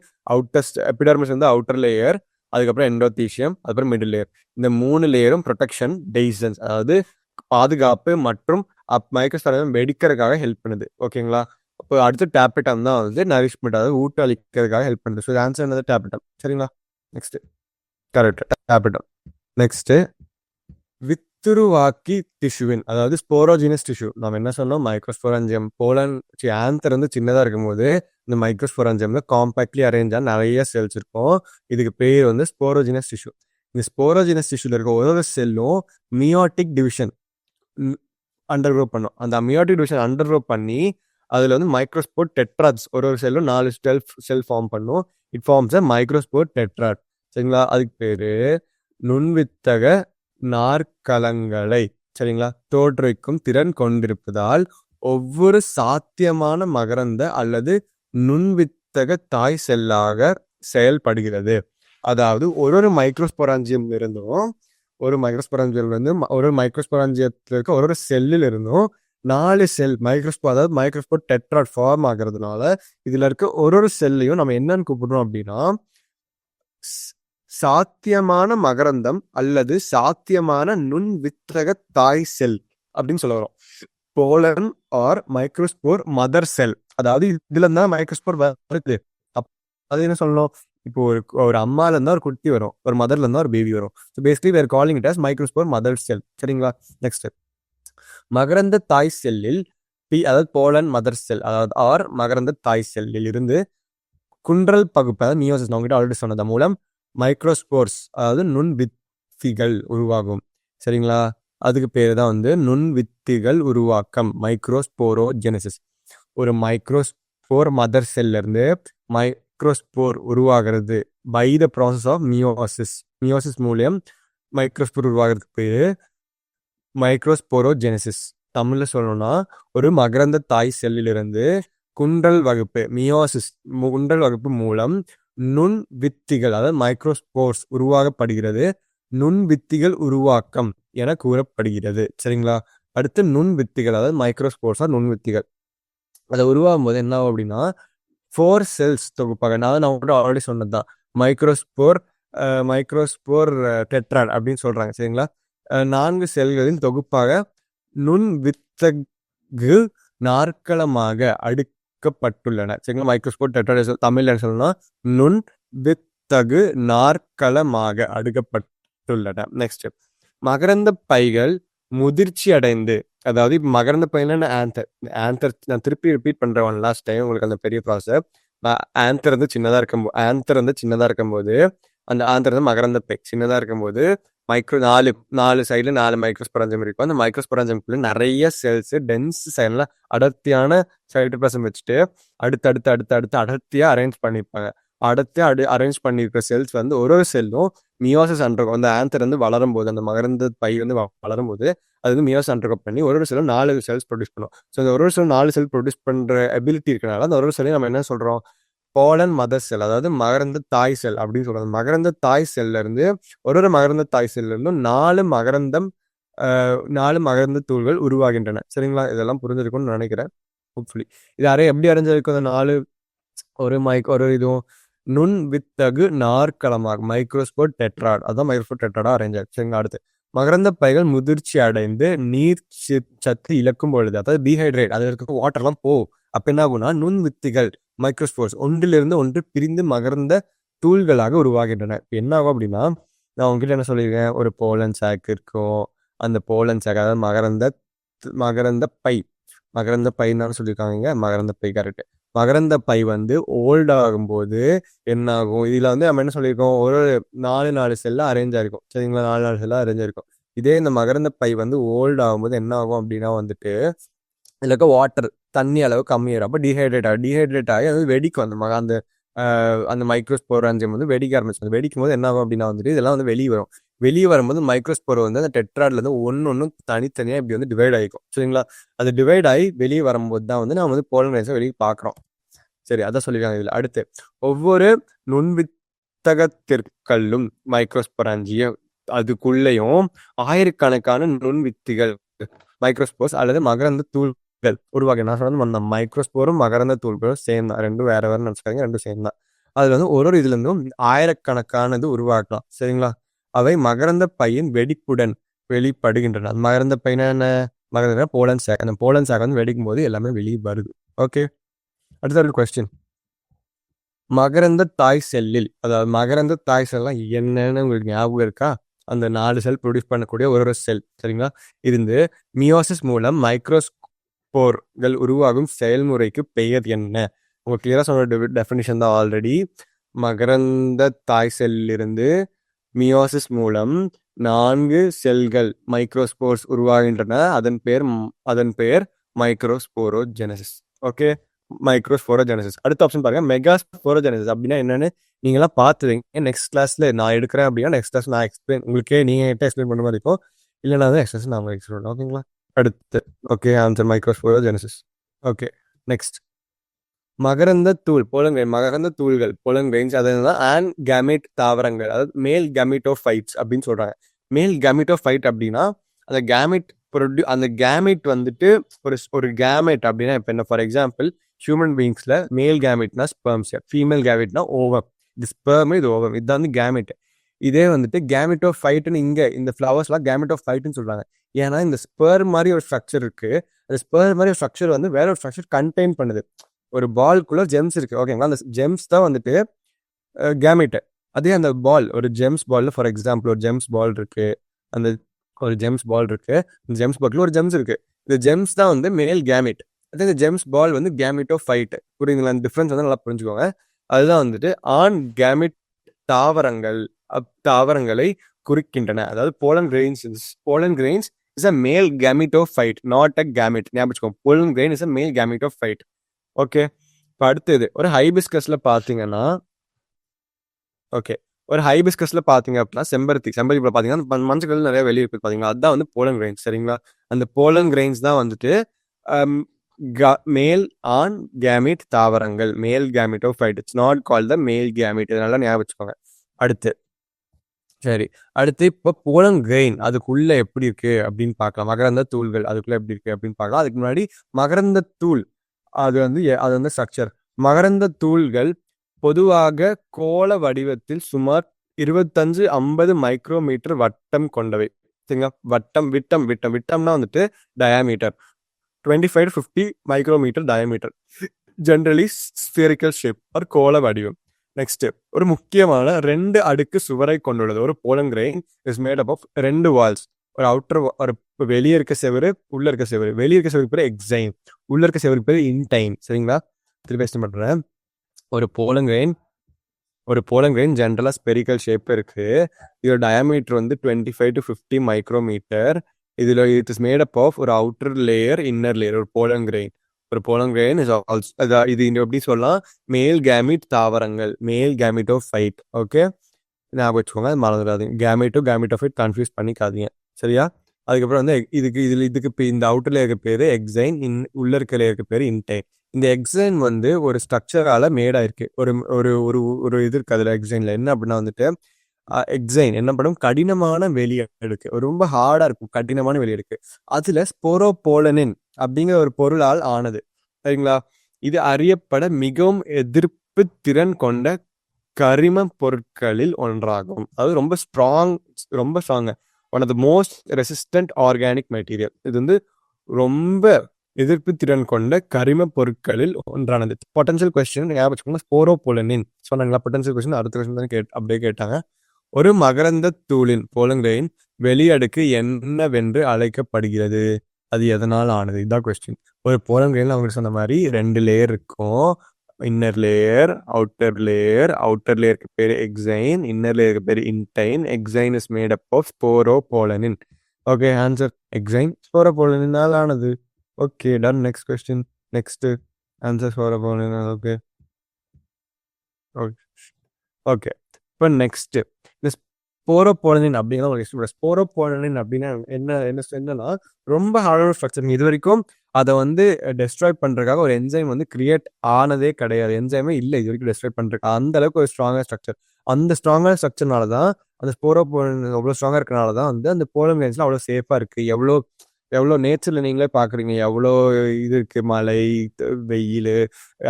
எபிடர்மிஸ் வந்து அவுட்டர் லேயர், அதுக்கப்புறம் எண்டோதீசியம், அதுக்கப்புறம் மிடில் லேயர். இந்த 3 லேயரும் ப்ரொடெக்ஷன், டெய்சன்ஸ், அதாவது பாதுகாப்பு மற்றும் மைக்ரோஸ்பொராஞ்சியம் வெடிக்கிறதுக்காக ஹெல்ப் பண்ணுது. ஓகேங்களா? இப்போ அடுத்து டேபேட்டம் தான் வந்து நரிஷ்மெண்ட், அதாவது ஊட்ட அளிக்கிறதுக்காக ஹெல்ப் பண்ணுது. ஸோ ஆன்சர் என்னது? டேபேட்டம். சரிங்களா? Next correct, tapetum. நெக்ஸ்ட் வித்துருவாக்கி டிஷ்யூவின், அதாவது ஸ்போரோஜீனஸ் டிஷ்யூ. நம்ம என்ன சொன்னோம்? மைக்ரோஸ்பொராஞ்சியம் ஆந்தர் வந்து சின்னதாக இருக்கும்போது இந்த மைக்ரோஸ்பொராஞ்சியம்ல காம்பாக்ட்லி அரேஞ்சாக நிறைய செல்ஸ் இருக்கும். இதுக்கு பேர் வந்து ஸ்போரோஜீனஸ் டிஷ்யூ. இந்த ஸ்போரோஜீனஸ் டிஷ்யூல இருக்க ஒரு செல்லும் மியோட்டிக் டிவிஷன் அண்டர்கோ பண்ணும். அந்த மியோட்டிக் டிவிஷன் அண்டர்கோ பண்ணி அதில் வந்து மைக்ரோஸ்போர் டெட்ராட்ஸ் ஒரு செல்லும் 4 செல் ஃபார்ம் பண்ணும். It forms a microspore tetrad. சரிங்களா? அதுக்கு பேரு நுண்வித்தக நாற்கலங்களை, சரிங்களா, தோற்றுவிக்கும் திறன் கொண்டிருப்பதால் ஒவ்வொரு சாத்தியமான மகரந்த அல்லது நுண்வித்தக தாய் செல்லாக செயல்படுகிறது. அதாவது ஒரு மைக்ரோஸ்பொராஞ்சியம் இருந்தும் ஒரு மைக்ரோஸ்பொராஞ்சியம் வந்து ஒரு மைக்ரோஸ்பொராஞ்சியத்தில் இருக்க ஒரு செல்லில் இருந்தும் 4 செல் மைக்ரோஸ்போர், அதாவது மைக்ரோஸ்போர் டெட்ராட் ஃபார்ம் ஆகிறதுனால இதுல இருக்க ஒரு செல்லையும் நம்ம என்னன்னு கூப்பிடுறோம் அப்படின்னா சாத்தியமான மகரந்தம் அல்லது சாத்தியமான நுண் வித்தக தாய் செல் அப்படின்னு சொல்ல வரும். Pollen or microspore mother cell, அதாவது இதுல இருந்தா மைக்ரோஸ்போர் வருது. அது என்ன சொல்லணும், இப்போ ஒரு அம்மால இருந்தா ஒரு குட்டி வரும், ஒரு மதர்ல இருந்தா ஒரு பேபி வரும். So basically we're calling it as microspore mother cell. சரிங்களா? நெக்ஸ்ட் மகரந்த தாய் செல்லில் அதாவது போலன் மதர் செல், அதாவது ஆர் மகரந்த தாய் செல்லில் இருந்து குன்றல் பகுப்பு, அதாவது மியோசிஸ் நான் உங்ககிட்ட ஆல்ரெடி சொன்னது மூலம் மைக்ரோஸ்போர்ஸ், அதாவது நுண்வித்திகள் உருவாகும். சரிங்களா? அதுக்கு பேர் தான் வந்து நுண்வித்திகள் உருவாக்கம், மைக்ரோஸ்போரோஜெனசிஸ். ஒரு மைக்ரோஸ்போர் மதர் செல்ல இருந்து மைக்ரோஸ்போர் உருவாகிறது by the process of meiosis. Meiosis மூலியம் மைக்ரோஸ்போர் உருவாகிறதுக்கு பேரு மைக்ரோஸ்போரோஜெனசிஸ். தமிழ்ல சொல்லணும்னா ஒரு மகரந்த தாய் செல்லிலிருந்து குன்றல் வகுப்பு மியோசிஸ் குன்றல் வகுப்பு மூலம் நுண் வித்திகள், அதாவது மைக்ரோஸ்போர்ஸ் உருவாக்கப்படுகிறது. நுண் வித்திகள் உருவாக்கம் என கூறப்படுகிறது. சரிங்களா? அடுத்து நுண் வித்திகள், அதாவது மைக்ரோஸ்போர்ஸா நுண் வித்திகள் அதை உருவாகும் போது என்ன ஆகும் அப்படின்னா 4 செல்ஸ் தொகுப்பாக, நான் ஆல்ரெடி சொன்னதுதான் மைக்ரோஸ்போர் டெட்ராட் அப்படின்னு சொல்றாங்க. சரிங்களா? 4 செல்களின் தொகுப்பாக நுண் வித்தகு நாற்களமாக அடுக்கப்பட்டுள்ளன. சரிங்களா? மைக்ரோஸ்போர் டெட்ராட் தமிழ்ல சொல்லணும்னா நுண் வித்தகு நாற்களமாக அடுக்கப்பட்டுள்ளன. நெக்ஸ்ட் மகரந்த பைகள் முதிர்ச்சி அடைந்து, அதாவது மகரந்த பையில ஆந்தர் நான் திருப்பி ரிப்பீட் பண்றேன் லாஸ்ட் டைம் உங்களுக்கு அந்த பெரிய ப்ராசஸ். ஆந்தர் வந்து சின்னதா இருக்கும்போது அந்த ஆந்தர் வந்து மகரந்த பை சின்னதா இருக்கும்போது நாலு சைடுல 4 மைக்ரோஸ்பொராஞ்சியம் இருக்கும். அந்த மைக்ரோஸ்பொராஞ்சியம்குள்ள நிறைய செல்ஸ் டென்ஸ் சைடுல அடர்த்தியான சைட்டோபிளாசம் வச்சுட்டு அடுத்து அடர்த்தியா அரேஞ்ச் பண்ணிருப்பாங்க. அரேஞ்ச் பண்ணிருக்கிற செல்ஸ் வந்து ஒரு செல்லும் மியோசிஸ் அண்டர்கோ, அந்த ஆந்தர் வந்து வளரும் போது, அந்த மகரந்த பை வந்து வளரும் போது அது வந்து மியோசிஸ் அண்டர்கோ பண்ணி ஒரு செல்லும் 4 செல்ஸ் ப்ரொடியூஸ் பண்ணும். ஸோ அந்த ஒரு செல் 4 செல் ப்ரொடியூஸ் பண்ற எபிலிட்டி இருக்கனால அந்த ஒரு செல்லையும் நம்ம என்ன சொல்றோம், போலன் மதர் செல், அதாவது மகரந்த தாய் செல் அப்படின்னு சொல்றாங்க. மகரந்த தாய் செல்ல இருந்து ஒரு மகரந்த தாய் செல்ல இருந்தும் 4 மகரந்த தூள்கள் உருவாகின்றன. சரிங்களா? இதெல்லாம் புரிஞ்சிருக்கும்னு நினைக்கிறேன். ஹோப்ஃபுல்லி இது எப்படி அரைஞ்சிருக்கும் அந்த 4 ஒரு இதுவும் நுண் வித்தகு நாற்களமாக மைக்ரோஸ்போர் டெட்ராட், அதான் மைக்ரோஸ்போர் டெட்ராடா அரேஞ்ச் ஆகும். சரிங்களா? அடுத்து மகரந்த பைகள் முதிர்ச்சி அடைந்து நீர் சத்து இழக்கும் பொழுது, அதாவது டீஹைட்ரேட், அதில் இருக்க வாட்டர்லாம் அப்ப என்ன ஆகும்னா நுண் வித்திகள் மைக்ரோஸ்போர்ஸ் ஒன்றிலிருந்து ஒன்று பிரிந்து மகரந்த தூள்களாக உருவாகின்றன. என்ன ஆகும் அப்படின்னா, நான் உங்ககிட்ட என்ன சொல்லியிருக்கேன், ஒரு போலன் சாக் இருக்கும். அந்த போலன் சாக், அதாவது மகரந்த பைன்னு சொல்லியிருக்காங்க. மகரந்த பை கரெக்ட். மகரந்த பை வந்து ஓல்ட் ஆகும்போது என்ன ஆகும், இதுல வந்து நம்ம என்ன சொல்லியிருக்கோம், ஒரு 4 செல்லா அரேஞ்ச் ஆயிருக்கும். சரிங்களா? 4 செல்லா அரேஞ்ச் ஆயிருக்கும். இதே இந்த மகரந்த பை வந்து ஓல்ட் ஆகும்போது என்ன ஆகும் அப்படின்னா வந்துட்டு இதுல இருக்க வாட்டர் தண்ணி அளவு கம்மியாயிரும். அப்போ டீஹைட்ரேட் ஆகி அது வெடிக்கும். அந்த மைக்ரோஸ்போராஞ்சியம் வந்து வெடிக்க ஆரம்பிச்சு. வெடிக்கும் போது என்ன ஆகும் அப்படின்னா வந்துட்டு இதெல்லாம் வந்து வெளியே வரும்போது மைக்ரோஸ்போர் வந்து அந்த டெட்ராட்ல இருந்து ஒன்னு தனித்தனியா இப்படி வந்து டிவைட் ஆகிக்கும். சரிங்களா? அது டிவைட் ஆகி வெளியே வரும்போது தான் வந்து நம்ம வந்து போலரைஸை வெளியே பார்க்குறோம். சரி, அதான் சொல்லியிருக்காங்க இதுல. அடுத்து ஒவ்வொரு நுண்வித்தகத்திற்குள்ளும் மைக்ரோஸ்பொராஞ்சியம் அதுக்குள்ளேயும் ஆயிரக்கணக்கான நுண்வித்திகள் மைக்ரோஸ்போர்ஸ் அல்லது மகரந்த தூள்கள் உருவாக்கி. நான் சொன்னது அந்த மைக்ரோஸ்போரும் மகரந்த தூள்களும் சேம் தான், ரெண்டும் வேற நினைச்சுக்காங்க, ரெண்டும் சேம் தான். அதுல வந்து ஒரு இதுல இருந்தும் ஆயிரக்கணக்கானது உருவாக்கலாம். சரிங்களா? அவை மகரந்த பையின் வெடிப்புடன் வெளிப்படுகின்றன. அந்த மகரந்த பையன என்ன, மகரந்த போலன் சாக், அந்த போலன் சாக் வந்து வெடிக்கும் போது எல்லாமே வெளியே வருது. ஓகே, அடுத்த கொஸ்டின். மகரந்த தாய் செல்லில், அதாவது மகரந்த தாய் செல்லாம் என்னன்னு உங்களுக்கு ஞாபகம் இருக்கா? அந்த 4 செல் ப்ரொடியூஸ் பண்ணக்கூடிய ஒரு செல். சரிங்களா? இருந்து மியோசிஸ் மூலம் மைக்ரோஸ்போர்கள் உருவாகும் செயல்முறைக்கு பெயர் என்ன? உங்களுக்கு கிளியரா சொன்ன டெஃபினிஷன் தான் ஆல்ரெடி. மகரந்த தாய் செல்லிலிருந்து மியோசிஸ் மூலம் 4 செல்கள் மைக்ரோஸ்போர்ஸ் உருவாகின்றன. அதன் பெயர் மைக்ரோஸ்போரோஜெனசிஸ். ஓகே, மைக்ரோஸ்போரோஜெனசிஸ். அடுத்த ஆப்ஷன் பாருங்க, மெகாஸ்போரோஜெனசிஸ் அப்படின்னா என்னன்னு நீங்களாம் பார்த்துவீங்க. நெக்ஸ்ட் கிளாஸ்ல நான் எடுக்கிறேன் அப்படின்னா நெக்ஸ்ட் கிளாஸ் நான் உங்களுக்கே நீங்க எக்ஸ்பிளைன் பண்ண மாதிரி இருக்கும். இல்லைன்னா நெக்ஸ்ட் கிளாஸ் நான் எக்ஸ்பிளைன் பண்ணுவேன். ஓகேங்களா? அடுத்து ஓகே, ஆன்சர் மைக்ரோஸ்போரோஜெனசிஸ். ஓகே, நெக்ஸ்ட் மகரந்த தூள் மகரந்த தூள்கள் போலன் கிரெயின்ஸ், அதாவது ஆன் கேமெட் தாவரங்கள், அதாவது மேல் கேமெட்டோஃபைட்ஸ் அப்படின்னு சொல்றாங்க. மேல் கேமிட்டோஃபைட் அப்படின்னா அந்த கேமெட் வந்துட்டு ஒரு கேமெட் அப்படின்னா இப்போ என்ன, ஃபார் எக்ஸாம்பிள் ஹியூமன் பீயிங்ஸ்ல மேல் கேமெட்னா ஸ்பெர்ம்ஸ், ஃபீமேல் கேமெட்னா ஓவம். இது ஸ்பெர்ம், இது ஓவம், இதுதான் வந்து கேமெட். இதே வந்துட்டு கேமெட்டோஃபைட்னு இங்க இந்த ஃப்ளவர்ஸ்லாம் கேமெட்டோஃபைட்னு சொல்றாங்க. ஏன்னா இந்த ஸ்பெர்ம் மாதிரி ஒரு ஸ்ட்ரக்சர் இருக்கு. அந்த ஸ்பெர்ம் மாதிரி ஒரு ஸ்ட்ரக்சர் வந்து வேற ஒரு ஸ்ட்ரக்சர் கண்டெயின் பண்ணுது. ஒரு பால்குள்ள ஜெம்ஸ் இருக்கு, ஓகேங்களா? அந்த ஜெம்ஸ் தான் வந்துட்டு கேமெட். அதே அந்த பால், ஒரு ஜெம்ஸ் பால்ல ஃபார் எக்ஸாம்பிள் ஒரு ஜெம்ஸ் பால் இருக்கு. அந்த ஒரு ஜெம்ஸ் பால் இருக்கு. இந்த ஜெம்ஸ் பால்ல ஒரு ஜெம்ஸ் இருக்கு. இந்த ஜெம்ஸ் தான் வந்து மேல் கேமெட். அதே இந்த ஜெம்ஸ் பால் வந்து கேமெட்டோஃபைட். புரியுதுங்களா? அந்த டிஃபரன்ஸ் வந்து நல்லா புரிஞ்சுக்கோங்க. அதுதான் வந்துட்டு ஆண் கேமெட் தாவரங்களை குறிக்கின்றன. அதாவது போலன் கிரெயின்ஸ் இஸ் அ மேல் கேமெட்டோஃபைட், நாட் அ கேமெட். ஞாபகம் வச்சுக்கோங்க, போலன் கிரெயின் இஸ் அ மேல் கேமெட்டோஃபைட். ஓகே. இப்போ அடுத்தது ஒரு ஹைபிஸ்கஸ்ல பாத்தீங்கன்னா, ஓகே, ஒரு ஹைபிஸ்கஸ்ல பாத்தீங்க அப்படின்னா செம்பருத்தி பாத்தீங்கன்னா மஞ்சள் கலர் நிறைய வெளியே இருக்கு பாத்தீங்களா, அதுதான் வந்து போலன் கிரெயின்ஸ். சரிங்களா? அந்த போலன் கிரெயின்ஸ் தான் வந்துட்டு மேல் ஆண் கேமெட் தாவரங்கள், மேல் கேமெட்டோஃபைட். இட்ஸ் நாட் கால் த மேல் கேமெட். இதனால ஞாபகம் வச்சுக்கோங்க. அடுத்து சரி, அடுத்து இப்போ போலன் கிரெயின் அதுக்குள்ள எப்படி இருக்கு அப்படின்னு பார்க்கலாம். மகரந்த தூள்கள் அதுக்குள்ள எப்படி இருக்கு அப்படின்னு பார்க்கலாம். அதுக்கு முன்னாடி மகரந்த தூள் அது வந்து ஸ்ட்ரக்சர். மகரந்த தூள்கள் பொதுவாக கோள வடிவத்தில் சுமார் 25-50 மைக்ரோமீட்டர் வட்டம் கொண்டவை. சரிங்களா? விட்டம்னா வந்துட்டு diameter. 25-50 micrometre diameter. Generally spherical shape ஒரு கோள வடிவம். நெக்ஸ்ட், ஒரு முக்கியமான 2 அடுக்கு சுவரை கொண்டுள்ளது. ஒரு pollen grain is made up of 2 walls. ஒரு அவுட்டர், ஒரு வெளியே இருக்க செவரு, உள்ள இருக்க செவரு. வெளியே இருக்க செவருக்கு பேர் எக்ஸைன், உள்ள இருக்க செவருக்கு பேர் இன்டைன். சரிங்களா? திருப்பி எக்ஸ்பிளைன் பண்றேன். ஒரு போலன் கிரெயின் ஜென்ரலா ஸ்பெரிக்கல் ஷேப் இருக்கு. இதோட டயாமீட்டர் வந்து 25-50 மைக்ரோமீட்டர். இதுல it is made up of ஒரு அவுட்டர் லேயர், இன்னர் லேயர். ஒரு போலன் கிரெயின் இஸ் ஆல்சோ, இது எப்படி சொல்லலாம், மேல் கேமெட் தாவரங்கள், மேல் கேமெட்டோஃபைட். ஓகே, ஞாபகம் வச்சுக்கோங்க, அது மறந்துடாதீங்க. கேமெட்டோஃபைட் கன்ஃபியூஸ் பண்ணிக்காதீங்க. சரியா? அதுக்கப்புறம் வந்து இதுக்கு இப்போ இந்த அவுட்டர் லேயருக்கு பேரு எக்ஸைன், உள்ள இருக்க லேயருக்கு பேரு இன்டைன். இந்த எக்ஸைன் வந்து ஒரு ஸ்ட்ரக்சரால மேட் ஆயிருக்கு. ஒரு இது இருக்கு அதுல எக்ஸைன்ல. என்ன அப்படின்னா வந்துட்டு எக்ஸைன் என்ன பண்ணும், கடினமான வெளியெடுக்கு, ரொம்ப ஹார்டா இருக்கும் கடினமான வெளியெடுக்கு. அதுல ஸ்போரோபோலனின் அப்படிங்கிற ஒரு பொருளால் ஆனது. சரிங்களா? இது அறியப்பட மிகவும் எதிர்ப்பு திறன் கொண்ட கரிம பொருட்களில் ஒன்றாகும். அது ரொம்ப strong, one of the most resistant organic material. இது வந்து ரொம்ப எதிர்ப்பு திறன் கொண்ட கரிம பொருட்களில் ஒன்றானது. பொட்டன்ஷியல் கொஸ்டின் ஞாபகம் வச்சுக்கோங்க. ஸ்போரோபோலனின் சொன்னாங்களா? பொட்டன்ஷியல் கொஸ்டின் அடுத்த கொஸ்டின் தான் அப்படியே கேட்டாங்க. ஒரு மகரந்த தூளின் போலன் கிரெயின் வெளியடுக்கு என்னவென்று அழைக்கப்படுகிறது? அது எதனால் ஆனது? இதுதான் கொஸ்டின். ஒரு போலன் கிரெயின்ல அவங்க சொன்ன மாதிரி 2 லேயர் இருக்கும். இன்னர் லேயர், அவுட்டர் லேயருக்கு பேரு எக்ஸைன், இன்னர் லேயருக்கு பேரு intine. Exine is made up of sporopollenin. Okay, answer exine ஸ்போரோபோலனினால் ஆனது. Okay, done. Next question. Next answer sporopollenin. Okay okay. இப்போ நெக்ஸ்ட் இந்த ஸ்போரோபோலனின் அப்படிங்கிற ஒரு ஸ்போரோபோலனின் அப்படின்னா என்னன்னா ரொம்ப ஹார்டான ஸ்ட்ரக்சர். இது வரைக்கும் அதை வந்து டெஸ்ட்ராய் பண்றதுக்காக ஒரு என்சைம் வந்து கிரியேட் ஆனதே கிடையாது. என்சைமே இல்லை இது வரைக்கும் டெஸ்ட்ராய் பண்றதுக்கு. அந்த அளவுக்கு ஒரு ஸ்ட்ராங்கான ஸ்ட்ரக்சர். அந்த ஸ்ட்ராங்கான ஸ்ட்ரக்சர்னால தான் அந்த ஸ்போரோபோலனின் அவ்வளோ ஸ்ட்ராங்கா இருக்கனால தான் வந்து அந்த போலன் கிரெயின்ஸ்லாம் அவ்வளோ சேஃபா இருக்கு. எவ்வளோ நேச்சர்ல நீங்களே பாக்குறீங்க, எவ்வளோ இது இருக்கு, மழை, வெயில்,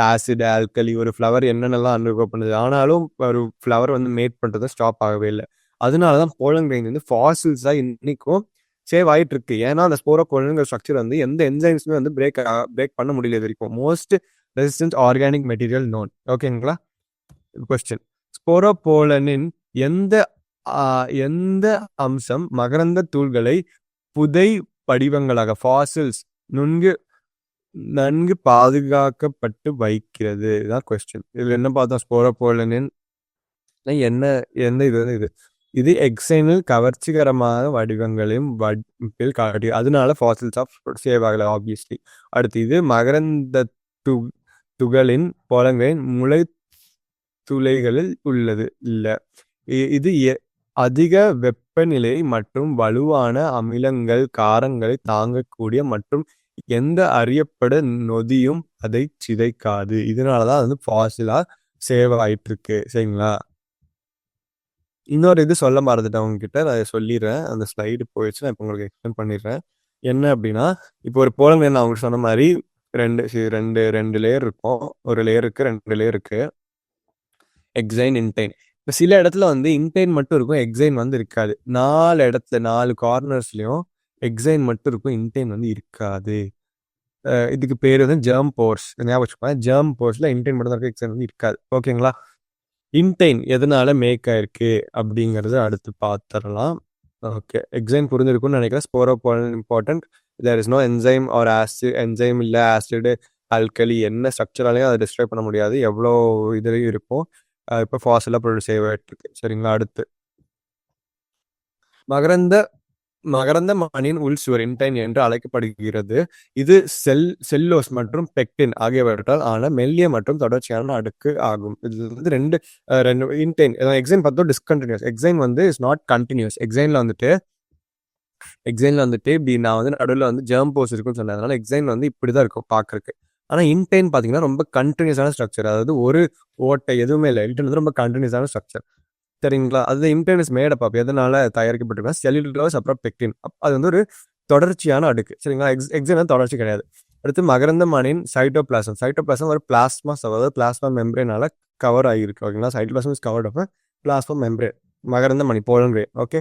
ஆசிட், ஆல்கலி, ஒரு ஃப்ளவர் என்னென்னலாம் அண்டர்கோ பண்ணுது. ஆனாலும் ஒரு ஃப்ளவர் வந்து மேட் பண்றது ஸ்டாப் ஆகவே இல்லை. அதனாலதான் போலன் கிரெயின் வந்து ஃபாசில்ஸா இன்னைக்கும் சேவ் ஆயிட்டு இருக்கு. ஏன்னா அந்த ஸ்போரோபோலனின் ஸ்ட்ரக்சர் வந்து எந்த என்சைம்ஸுமே வந்து பிரேக் பண்ண முடியல இது வரைக்கும். Most resistant organic material known. ஓகேங்களா? கொஸ்டின், ஸ்போரோபோலனின் எந்த அம்சம் மகரந்த தூள்களை புதை படிவங்களாக ஃபாசில்ஸ் நன்கு பாதுகாக்கப்பட்டு வைக்கிறது? இதுதான் கொஸ்டின். இதுல என்ன பார்த்தோம், ஸ்போரோபோலனின் இது எக்ஸைனில் கவர்ச்சிகரமான வடிவங்களையும் காட்டி, அதனால ஃபாசில்ஸ் ஆஃப் சேவ் ஆகல ஆப்வியஸ்லி. அடுத்து, இது மகரந்த துகளின் போலங்களின் முளை துளைகளில் உள்ளது இல்ல. இது அதிக வெப்பநிலை மற்றும் வலுவான அமிலங்கள், காரங்களை தாங்கக்கூடிய மற்றும் எந்த அறியப்பட நொதியும் அதை சிதைக்காது. இதனாலதான் வந்து ஃபாசிலா சேவ் ஆயிட்டு இருக்கு. சரிங்களா? இன்னொரு இது சொல்ல மறந்துட்டேன் உங்ககிட்ட, நான் சொல்லிடுறேன். அந்த ஸ்லைடு போயிடுச்சு, நான் இப்போ உங்களுக்கு எக்ஸ்பிளைன் பண்ணிடுறேன். என்ன அப்படின்னா, இப்போ ஒரு போலன் நான் உங்களுக்கு சொன்ன மாதிரி ரெண்டு லேயர் இருக்கும். ஒரு லேயருக்கு 2 லேயர் இருக்கு. Exine, intine. இப்போ சில இடத்துல வந்து இன்டைன் மட்டும் இருக்கும், எக்ஸைன் வந்து இருக்காது. 4 கார்னர்ஸ்லயும் எக்ஸைன் மட்டும் இருக்கும், இன்டைன் வந்து இருக்காது. இதுக்கு பேர் வந்து ஜெர்ம் போர்ஸ். ஞாபகம் வச்சுக்கோங்க, ஜெர்ம் போர்ஸ்ல இன்டைன் மட்டும் தான் இருக்கும், எக்ஸைன் வந்து இருக்காது. ஓகேங்களா? இன்டைன் எதனால மேக் ஆயிருக்கு அப்படிங்கறது அடுத்து பார்த்துடலாம். ஓகே, எக்ஸைன் புரிஞ்சிருக்கும்னு நினைக்கிறேன். Sporopollen important. There is no enzyme or acid. Enzyme இல்லை, ஆசிடு, ஆல்கலி, என்ன ஸ்ட்ரக்சராலையும் அதை டிஸ்ட்ராய் பண்ண முடியாது. எவ்வளோ இதுலையும் இருக்கும். இப்போ ஃபாசிலாக ப்ரொடியூஸ் ஆகிட்டு இருக்கு. சரிங்களா? அடுத்து மகரந்த மணியின் உள்சுவர் இன்டைன் என்று அழைக்கப்படுகிறது. இது செல்லோஸ் மற்றும் பெக்டின் ஆகியவற்றால் ஆன மெல்லிய மற்றும் தொடர்ச்சியான அடுக்கு ஆகும். இது வந்து ரெண்டு இன்டைன். எக்ஸைன் பார்த்தோம் டிஸ்கண்டினியூஸ். எக்ஸைன் வந்து இஸ் நாட் கண்டினியூஸ். எக்ஸைன்ல வந்துட்டு இப்படி நான் வந்து நடுவில் வந்து ஜெர்ம் போஸ் இருக்குன்னு சொன்னேன். அதனால எக்ஸைன் வந்து இப்படிதான் இருக்கும் பார்க்கறதுக்கு. ஆனால் இன்டைன் பார்த்தீங்கன்னா ரொம்ப கண்டினியூஸான ஸ்ட்ரக்சர். அதாவது ஒரு ஓட்டை எதுவுமே இல்லை. இன்டைன் வந்து ரொம்ப கண்டினியூஸான ஸ்ட்ரக்சர். சரிங்களா? அது இன்டைன் இஸ் மேட் அப் எதனால தயாரிக்கப்பட்டிருக்கா? செல்லுலோஸ் அப்புறம் பெக்டின். அது வந்து ஒரு தொடர்ச்சியான அடுக்கு. சரிங்களா? எக்ஸைன் வந்து தொடர்ச்சி கிடையாது. அடுத்து மகரந்த மணியின் சைட்டோபிளாசம் ஒரு பிளாஸ்மா, அதாவது பிளாஸ்மா மெம்பரேனால கவர் ஆகியிருக்கு. ஓகேங்களா? Cytoplasm is covered of plasma membrane. மகரந்த மணி போலன் கிரெயின். ஓகே,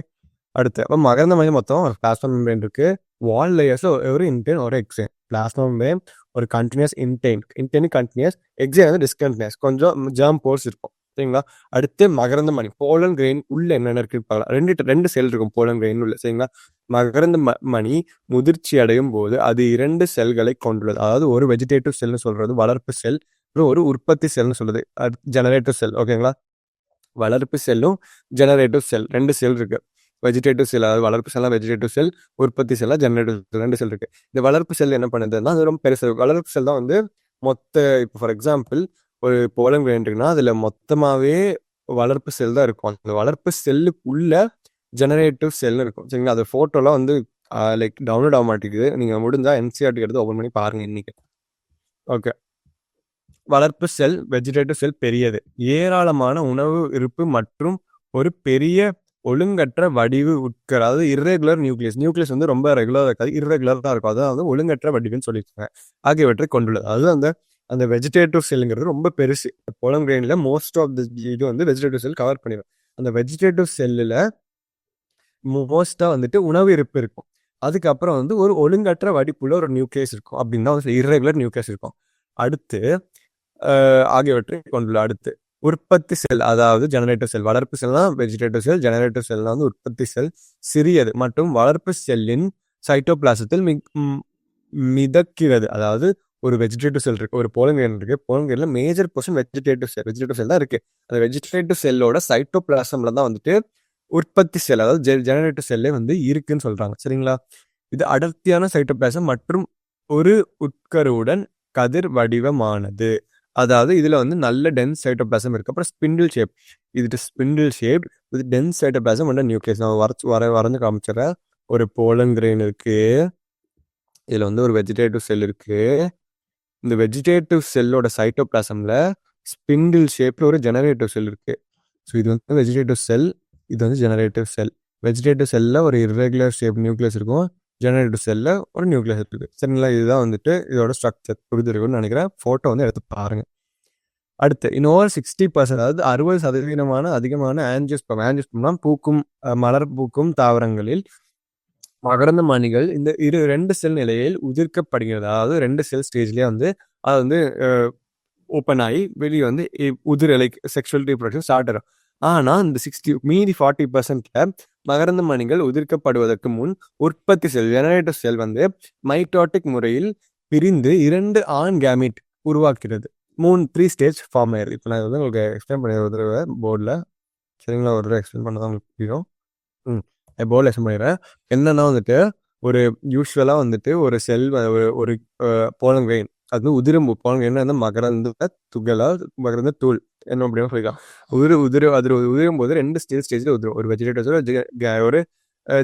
அடுத்து அப்போ மகரந்த மணி மொத்தம் ஒரு பிளாஸ்மா மெம்பரேன் இருக்கு. வால் லேயர்ஸ் ஒரு இன்டைன் ஒரு எக்ஸைன். பிளாஸ்மா மெம்பரேன் ஒரு கண்டினியூஸ், இன்டைன் கண்டினியூஸ், எக்ஸைன் வந்து டிஸ்கண்டினியூஸ். கொஞ்சம் ஜெர்ம் போர்ஸ் இருக்கும். சரிங்களா? அடுத்து மகரந்த மணி போலன் கிரெயின் உள்ள என்னென்ன இருக்கு பார்க்கலாம். ரெண்டு செல் இருக்கும் போலன் கிரெயின் உள்ள. சரிங்களா? மகரந்த மணி முதிர்ச்சி அடையும் போது அது 2 செல்களை கொண்டுள்ளது. அதாவது ஒரு வெஜிடேட்டிவ் செல்னு சொல்றது வளர்ப்பு செல், ஒரு உற்பத்தி செல்னு சொல்றது ஜெனரேட்டிவ் செல். ஓகேங்களா? வளர்ப்பு செல்லும் ஜெனரேட்டிவ் செல் 2 செல் இருக்கு. வெஜிடேட்டிவ் செல், அதாவது வளர்ப்பு செல்லா வெஜிடேட்டிவ் செல், உற்பத்தி செல்லா ஜெனரேட்டிவ் செல், 2 செல் இருக்கு. இந்த வளர்ப்பு செல் என்ன பண்ணுதுன்னா அது ரொம்ப பெருசு. வளர்ப்பு செல் தான் வந்து இப்போ ஃபார் எக்ஸாம்பிள் ஒரு போலன் கிரெயின் இருக்குன்னா அதுல மொத்தமாவே வளர்ப்பு செல் தான் இருக்கும். அந்த வளர்ப்பு செல்லுக்குள்ள ஜெனரேட்டிவ் செல்னு இருக்கும். சரிங்களா? அது போட்டோலாம் வந்து லைக் டவுன்லோட் ஆக மாட்டேங்குது. நீங்க முடிஞ்சா என்சிஆர்டி எடுத்து ஓபன் பண்ணி பாருங்க இன்னைக்கு. ஓகே, வளர்ப்பு செல் வெஜிடேட்டிவ் செல் பெரியது, ஏராளமான உணவு இருப்பு மற்றும் ஒரு பெரிய ஒழுங்கற்ற வடிவு உட்கர, அதாவது இர்ரெகுலர் நியூக்ளியஸ் வந்து ரொம்ப ரெகுலர் இருக்காது, இர்ரெகுலர் தான் இருக்கும். அதாவது ஒழுங்கற்ற வடிவுன்னு சொல்லியிருக்காங்க. ஆகியவற்றை கொண்டுள்ளது. அதாவது அந்த வெஜிடேட்டிவ் செல்லுங்கிறது ரொம்ப பெருசு. போலன் கிரெயின்ல மோஸ்ட் ஆஃப் தி இது வந்து வெஜிடேட்டிவ் செல் கவர் பண்ணிடும். அந்த வெஜிடேட்டிவ் செல்லுல மோஸ்டா வந்துட்டு உணவு இருப்பு இருக்கும். அதுக்கப்புறம் வந்து ஒரு ஒழுங்கற்ற வடிப்புள்ள ஒரு நியூக்ளியஸ் இருக்கும். அப்படின்னா இர்ரெகுலர் நியூக்ளியஸ் இருக்கும். அடுத்து ஆகியவற்றை கொண்டுள்ள. அடுத்து உற்பத்தி செல், அதாவது ஜெனரேட்டிவ் செல். வளர்ப்பு செல் தான் வெஜிடேட்டிவ் செல், ஜெனரேட்டிவ் செல் வந்து உற்பத்தி செல், சிறியது மற்றும் வளர்ப்பு செல்லின் சைட்டோபிளாசத்தில் மிதக்கிறது. அதாவது ஒரு வெஜிடேட்டிவ் செல் இருக்கு, ஒரு போலன் கிரெயின் இருக்கு. போலன் கிரெயின்ல மேஜர் போர்ஷன் வெஜிடேட்டிவ் செல் தான் இருக்கு. அந்த வெஜிடேட்டிவ் செல்லோட சைட்டோபிளாசம்ல தான் வந்துட்டு உற்பத்தி செல், அதாவது ஜெனரேட்டிவ் செல்லே வந்து இருக்குன்னு சொல்றாங்க. சரிங்களா? இது அடர்த்தியான சைட்டோபிளாசம் மற்றும் ஒரு உட்கருவுடன் கதிர் வடிவமானது. அதாவது இதுல வந்து நல்ல டென்ஸ் சைட்டோபிளாசம் இருக்கு. அப்புறம் ஸ்பிண்டில் ஷேப். இது spindle shape with dense cytoplasm and nucleus. நான் வரைஞ்சு காமிச்சிடுறேன். ஒரு போலன் கிரெயின் இருக்கு, இதுல வந்து ஒரு வெஜிடேட்டிவ் செல் இருக்கு. இந்த வெஜிடேட்டிவ் செல்லோட சைட்டோபிளாசம்ல ஸ்பிண்டில் ஷேப்ல ஒரு ஜெனரேட்டிவ் செல் இருக்கு. ஸோ இது வந்து வெஜிடேட்டிவ் செல், இது வந்து ஜெனரேட்டிவ் செல். வெஜிடேட்டிவ் செல்ல ஒரு இர்ரெகுலர் ஷேப் நியூக்ளியஸ் இருக்கும், ஜெனரேட்டிவ் செல்ல ஒரு நியூக்ளியஸ் இருக்கு. சரிங்களா? இதுதான் வந்துட்டு இதோட ஸ்ட்ரக்சர். புரிஞ்சிருக்குன்னு நினைக்கிறேன். போட்டோ வந்து எடுத்து பாருங்க. அடுத்து இன்னொரு 60%, அதாவது 60% அதிகமான ஆஞ்சியோஸ்பர்ம் பூக்கும் மலர் பூக்கும் தாவரங்களில் மகரந்த மணிகள் இந்த 2 செல் நிலையில் உதிர்க்கப்படுகிறது. அதாவது 2 செல் ஸ்டேஜ்லயே வந்து அது வந்து ஓப்பன் ஆகி வெளியே வந்து உதிர் லைக் செக்ஷுவல் ரீப்ரொடக்ஷன் ஸ்டார்ட் ஆகும். ஆனா இந்த 40% மகரந்த மணிகள் உதிர்க்கப்படுவதற்கு முன் உற்பத்தி செல் ஜெனரேட்டிவ் செல் வந்து மைட்டோட்டிக் முறையில் பிரிந்து 2 ஆண் கேமிட் உருவாக்குகிறது. 3 ஸ்டேஜ் ஃபார்ம் ஆயிருக்கு. இப்போ நான் வந்து உங்களுக்கு எக்ஸ்பிளைன் பண்ணி ஒரு தடவை போர்டில். சரிங்களா? ஒரு தடவை எக்ஸ்பிளைன் பண்ணதான் உங்களுக்கு புரியும். போர்டில் எக்ஸ்பிளைன் பண்ணிடுறேன். என்னன்னா வந்துட்டு ஒரு யூஸ்வலா வந்துட்டு ஒரு செல் ஒரு போலன் கிரெயின் அது உதிரும் போலன் கிரெயின் வந்து மகரந்த துகளா மகரந்த தூள் என்ன அப்படின்னு சொல்லிக்கலாம். உதிரும் போது 2 ஸ்டேஜ்ல உதிரும். ஒரு வெஜிடேட்டிவ் செல் ஒரு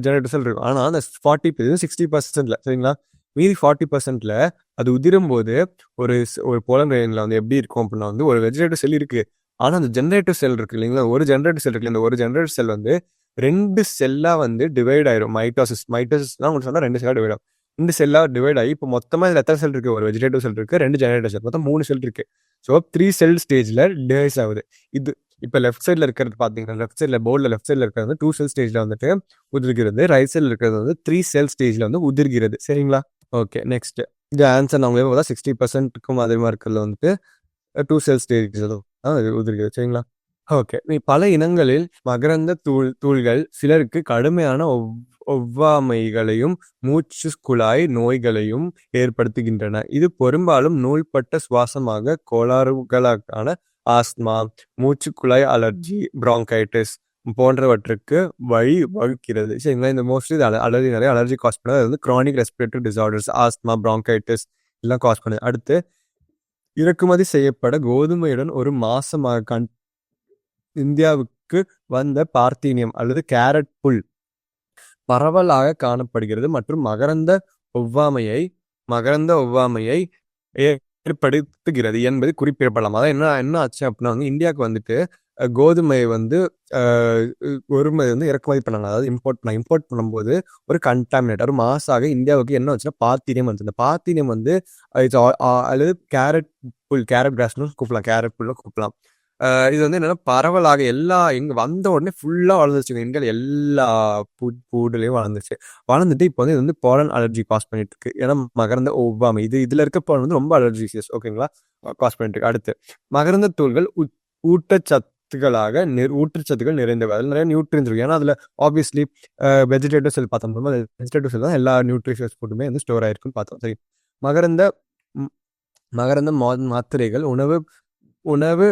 ஜெனரேட்டிவ் செல் இருக்கும். ஆனா அந்த 60%, சரிங்களா? மீதி 40%ல அது உதிரும் போது ஒரு போலன் கிரெயின்ல வந்து எப்படி இருக்கும் அப்படின்னா வந்து ஒரு வெஜிடேட்டிவ் செல் இருக்கு, ஆனா அந்த ஜெனரேட்டிவ் செல் இருக்கு இல்லைங்களா, ஒரு ஜெனரேட்டிவ் செல் இருக்கு, இந்த ஒரு ஜெனரேட்டிவ் செல் வந்து 2 செல்லா வந்து டிவைட் ஆயிரும். மைட்டோசிஸ்னா உங்களுக்கு சொன்னா 2 செல்லா டிவைட் ஆகும். இந்த செல்லா டிவைட் ஆகி இப்போ மொத்தமா இதுல எத்தனை செல் இருக்கு, ஒரு வெஜிடேட்டிவ் செல் இருக்கு, 2 ஜெனரேட்டிவ் செல், மொத்தம் 3 செல் இருக்கு. ஸோ 3 செல் ஸ்டேஜ்ல டிவைஸ் ஆகுது. இது இப்போ லெஃப்ட் சைட்ல இருக்கிறது பாத்தீங்கன்னா, லெஃப்ட் சைட்ல போர்டில் லெஃப்ட் சைட்ல இருக்கிறது வந்து 2 செல் ஸ்டேஜ்ல வந்துட்டு உதிர்கிறது, ரைட் சைட்ல இருக்கிறது வந்து 3 செல் ஸ்டேஜ்ல வந்து உதிர்கிறது. சரிங்களா? ஓகே, நெக்ஸ்ட் இந்த ஆன்சர் நான் உங்களுக்கு 60%க்கும் அதிகமாக இருக்கிறதுல வந்துட்டு 2 செல் ஸ்டேஜ் தான் உதிர்கிறது. சரிங்களா? ஓகே. பல இனங்களில் மகரந்த தூள்கள் சிலருக்கு கடுமையான ஒவ்வாமைகளையும் மூச்சு குழாய் நோய்களையும் ஏற்படுத்துகின்றன. இது பெரும்பாலும் நூல்பட்ட சுவாசமாக கோளாறுகளான ஆஸ்துமா, மூச்சுக்குழாய் அலர்ஜி, பிராங்கைட்டிஸ் போன்றவற்றுக்கு வகுக்கிறது. சரிங்களா? இந்த மோஸ்ட்லி அலர்ஜி நிறைய அலர்ஜி காஸ் பண்ணுது. அது வந்து chronic respiratory disorders, asthma, bronchitis எல்லாம் காஸ் பண்ணுது. அடுத்து இறக்குமதி செய்யப்பட கோதுமையுடன் ஒரு மாசமாக இந்தியாவுக்கு வந்த பார்த்தீனியம் அல்லது கேரட் புல் பரவலாக காணப்படுகிறது மற்றும் மகரந்த ஒவ்வாமையை ஏற்படுத்துகிறது என்பது குறிப்பிடப்படலாம். அதான் என்ன ஆச்சு அப்படின்னா வந்து இந்தியாவுக்கு வந்துட்டு கோதுமை வந்து கோதுமை வந்து இறக்குமதி பண்ணாங்க, அதாவது இம்போர்ட் பண்ணும்போது ஒரு கண்டாமினேட் ஒரு மாசாக இந்தியாவுக்கு என்ன வச்சுன்னா பாத்தீனியம் வந்து, இந்த பாத்தீனியம் வந்து அல்லது கேரட் கிராஸ்னு கூப்பிடலாம், கேரட் புல்ல கூப்பிடலாம். இது வந்து என்னன்னா பரவலாக இங்க வந்த உடனே ஃபுல்லா வளர்ந்துருச்சுங்க. இந்தியாவில் எல்லா பூண்டுலையும் வளர்ந்துட்டு இப்போ வந்து இது வந்து போலன் அலர்ஜி காஸ் பண்ணிட்டு இருக்கு. ஏன்னா மகரந்த ஒவ்வாமை இதுல இருக்க போலன் வந்து ரொம்ப அலர்ஜிசியஸ். ஓகேங்களா? காஸ் பண்ணிட்டு இருக்கு. அடுத்து மகரந்த தூள்கள் ஊட்டச்சத்துக்கள் நிறைந்தவை, அதில் நிறைய நியூட்ரியன்ஸ் இருக்கு. ஏன்னா அதுல ஆப்வியஸ்லி வெஜிடேட்டிவ் செல் பார்த்தோம், வெஜிடேட்டிவ் செல் தான் எல்லா நியூட்ரிஷன்ஸ் ஃபுட்டுமே வந்து ஸ்டோர் ஆயிருக்குன்னு பார்த்தோம். சரி, மகரந்த மாத்திரைகள் உணவு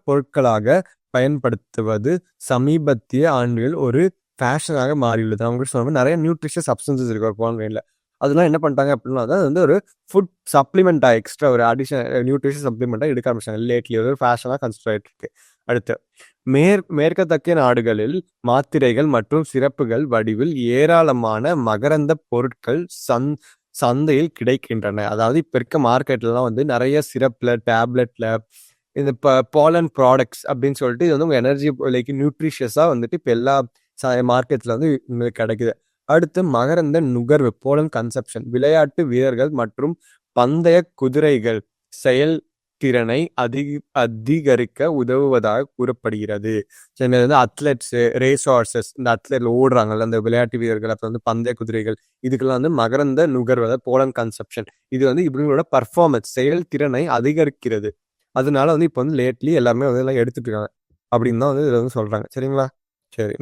பொருட்களாக பயன்படுத்துவது சமீபத்திய ஆண்டுகள் ஒரு ஃபேஷனாக மாறியுள்ளது. அவங்க சொன்ன நிறைய நியூட்ரிஷியஸ் சப்ஸ்டன்சஸ் இருக்கு ஒரு பால். அதெல்லாம் என்ன பண்ணிட்டாங்க அப்படின்னா அது வந்து ஒரு ஃபுட் சப்ளிமெண்டா எக்ஸ்ட்ரா ஒரு அடிஷனல் நியூட்ரிஷன் சப்ளிமெண்டா எடுக்க ஆரம்பிச்சாங்க. லேட்லி ஒரு ஃபேஷனாக கன்சிடர் ஆகிட்டு இருக்கு. அடுத்து மேற்கத்திய நாடுகளில் மாத்திரைகள் மற்றும் சிறப்புகள் வடிவில் ஏராளமான மகரந்த பொருட்கள் சந்தையில் கிடைக்கின்றன. அதாவது இப்ப இருக்க மார்க்கெட்லாம் வந்து நிறைய சிரப்ல டேப்லெட்ல இந்த பாலன் ப்ராடக்ட்ஸ் அப்படின்னு சொல்லிட்டு இது வந்து உங்க எனர்ஜி லைக் நியூட்ரிஷியஸா வந்துட்டு இப்ப எல்லா மார்க்கெட்ல வந்து கிடைக்குது. அடுத்து மகரந்த நுகர்வு போலன் கன்சப்ஷன் விளையாட்டு வீரர்கள் மற்றும் பந்தய குதிரைகள் செயல்திறனை அதிகரிக்க உதவுவதாக கூறப்படுகிறது. அத்லெட்ஸ், ரேஸ் ஹார்சஸ், இந்த அத்லெட் ஓடுறாங்கல்ல அந்த விளையாட்டு வீரர்கள், அப்புறம் வந்து பந்தய குதிரைகள், இதுக்கெல்லாம் வந்து மகரந்த நுகர்வு போலன் கன்சப்ஷன் இது வந்து இவங்களோட பர்ஃபார்மன்ஸ் செயல்திறனை அதிகரிக்கிறது. அதனால வந்து இப்போ வந்து லேட்லி எல்லாமே வந்து எல்லாம் எடுத்துட்டு இருக்காங்க அப்படின்னு தான் வந்து இதில் வந்து சொல்றாங்க. சரிங்களா? சரி,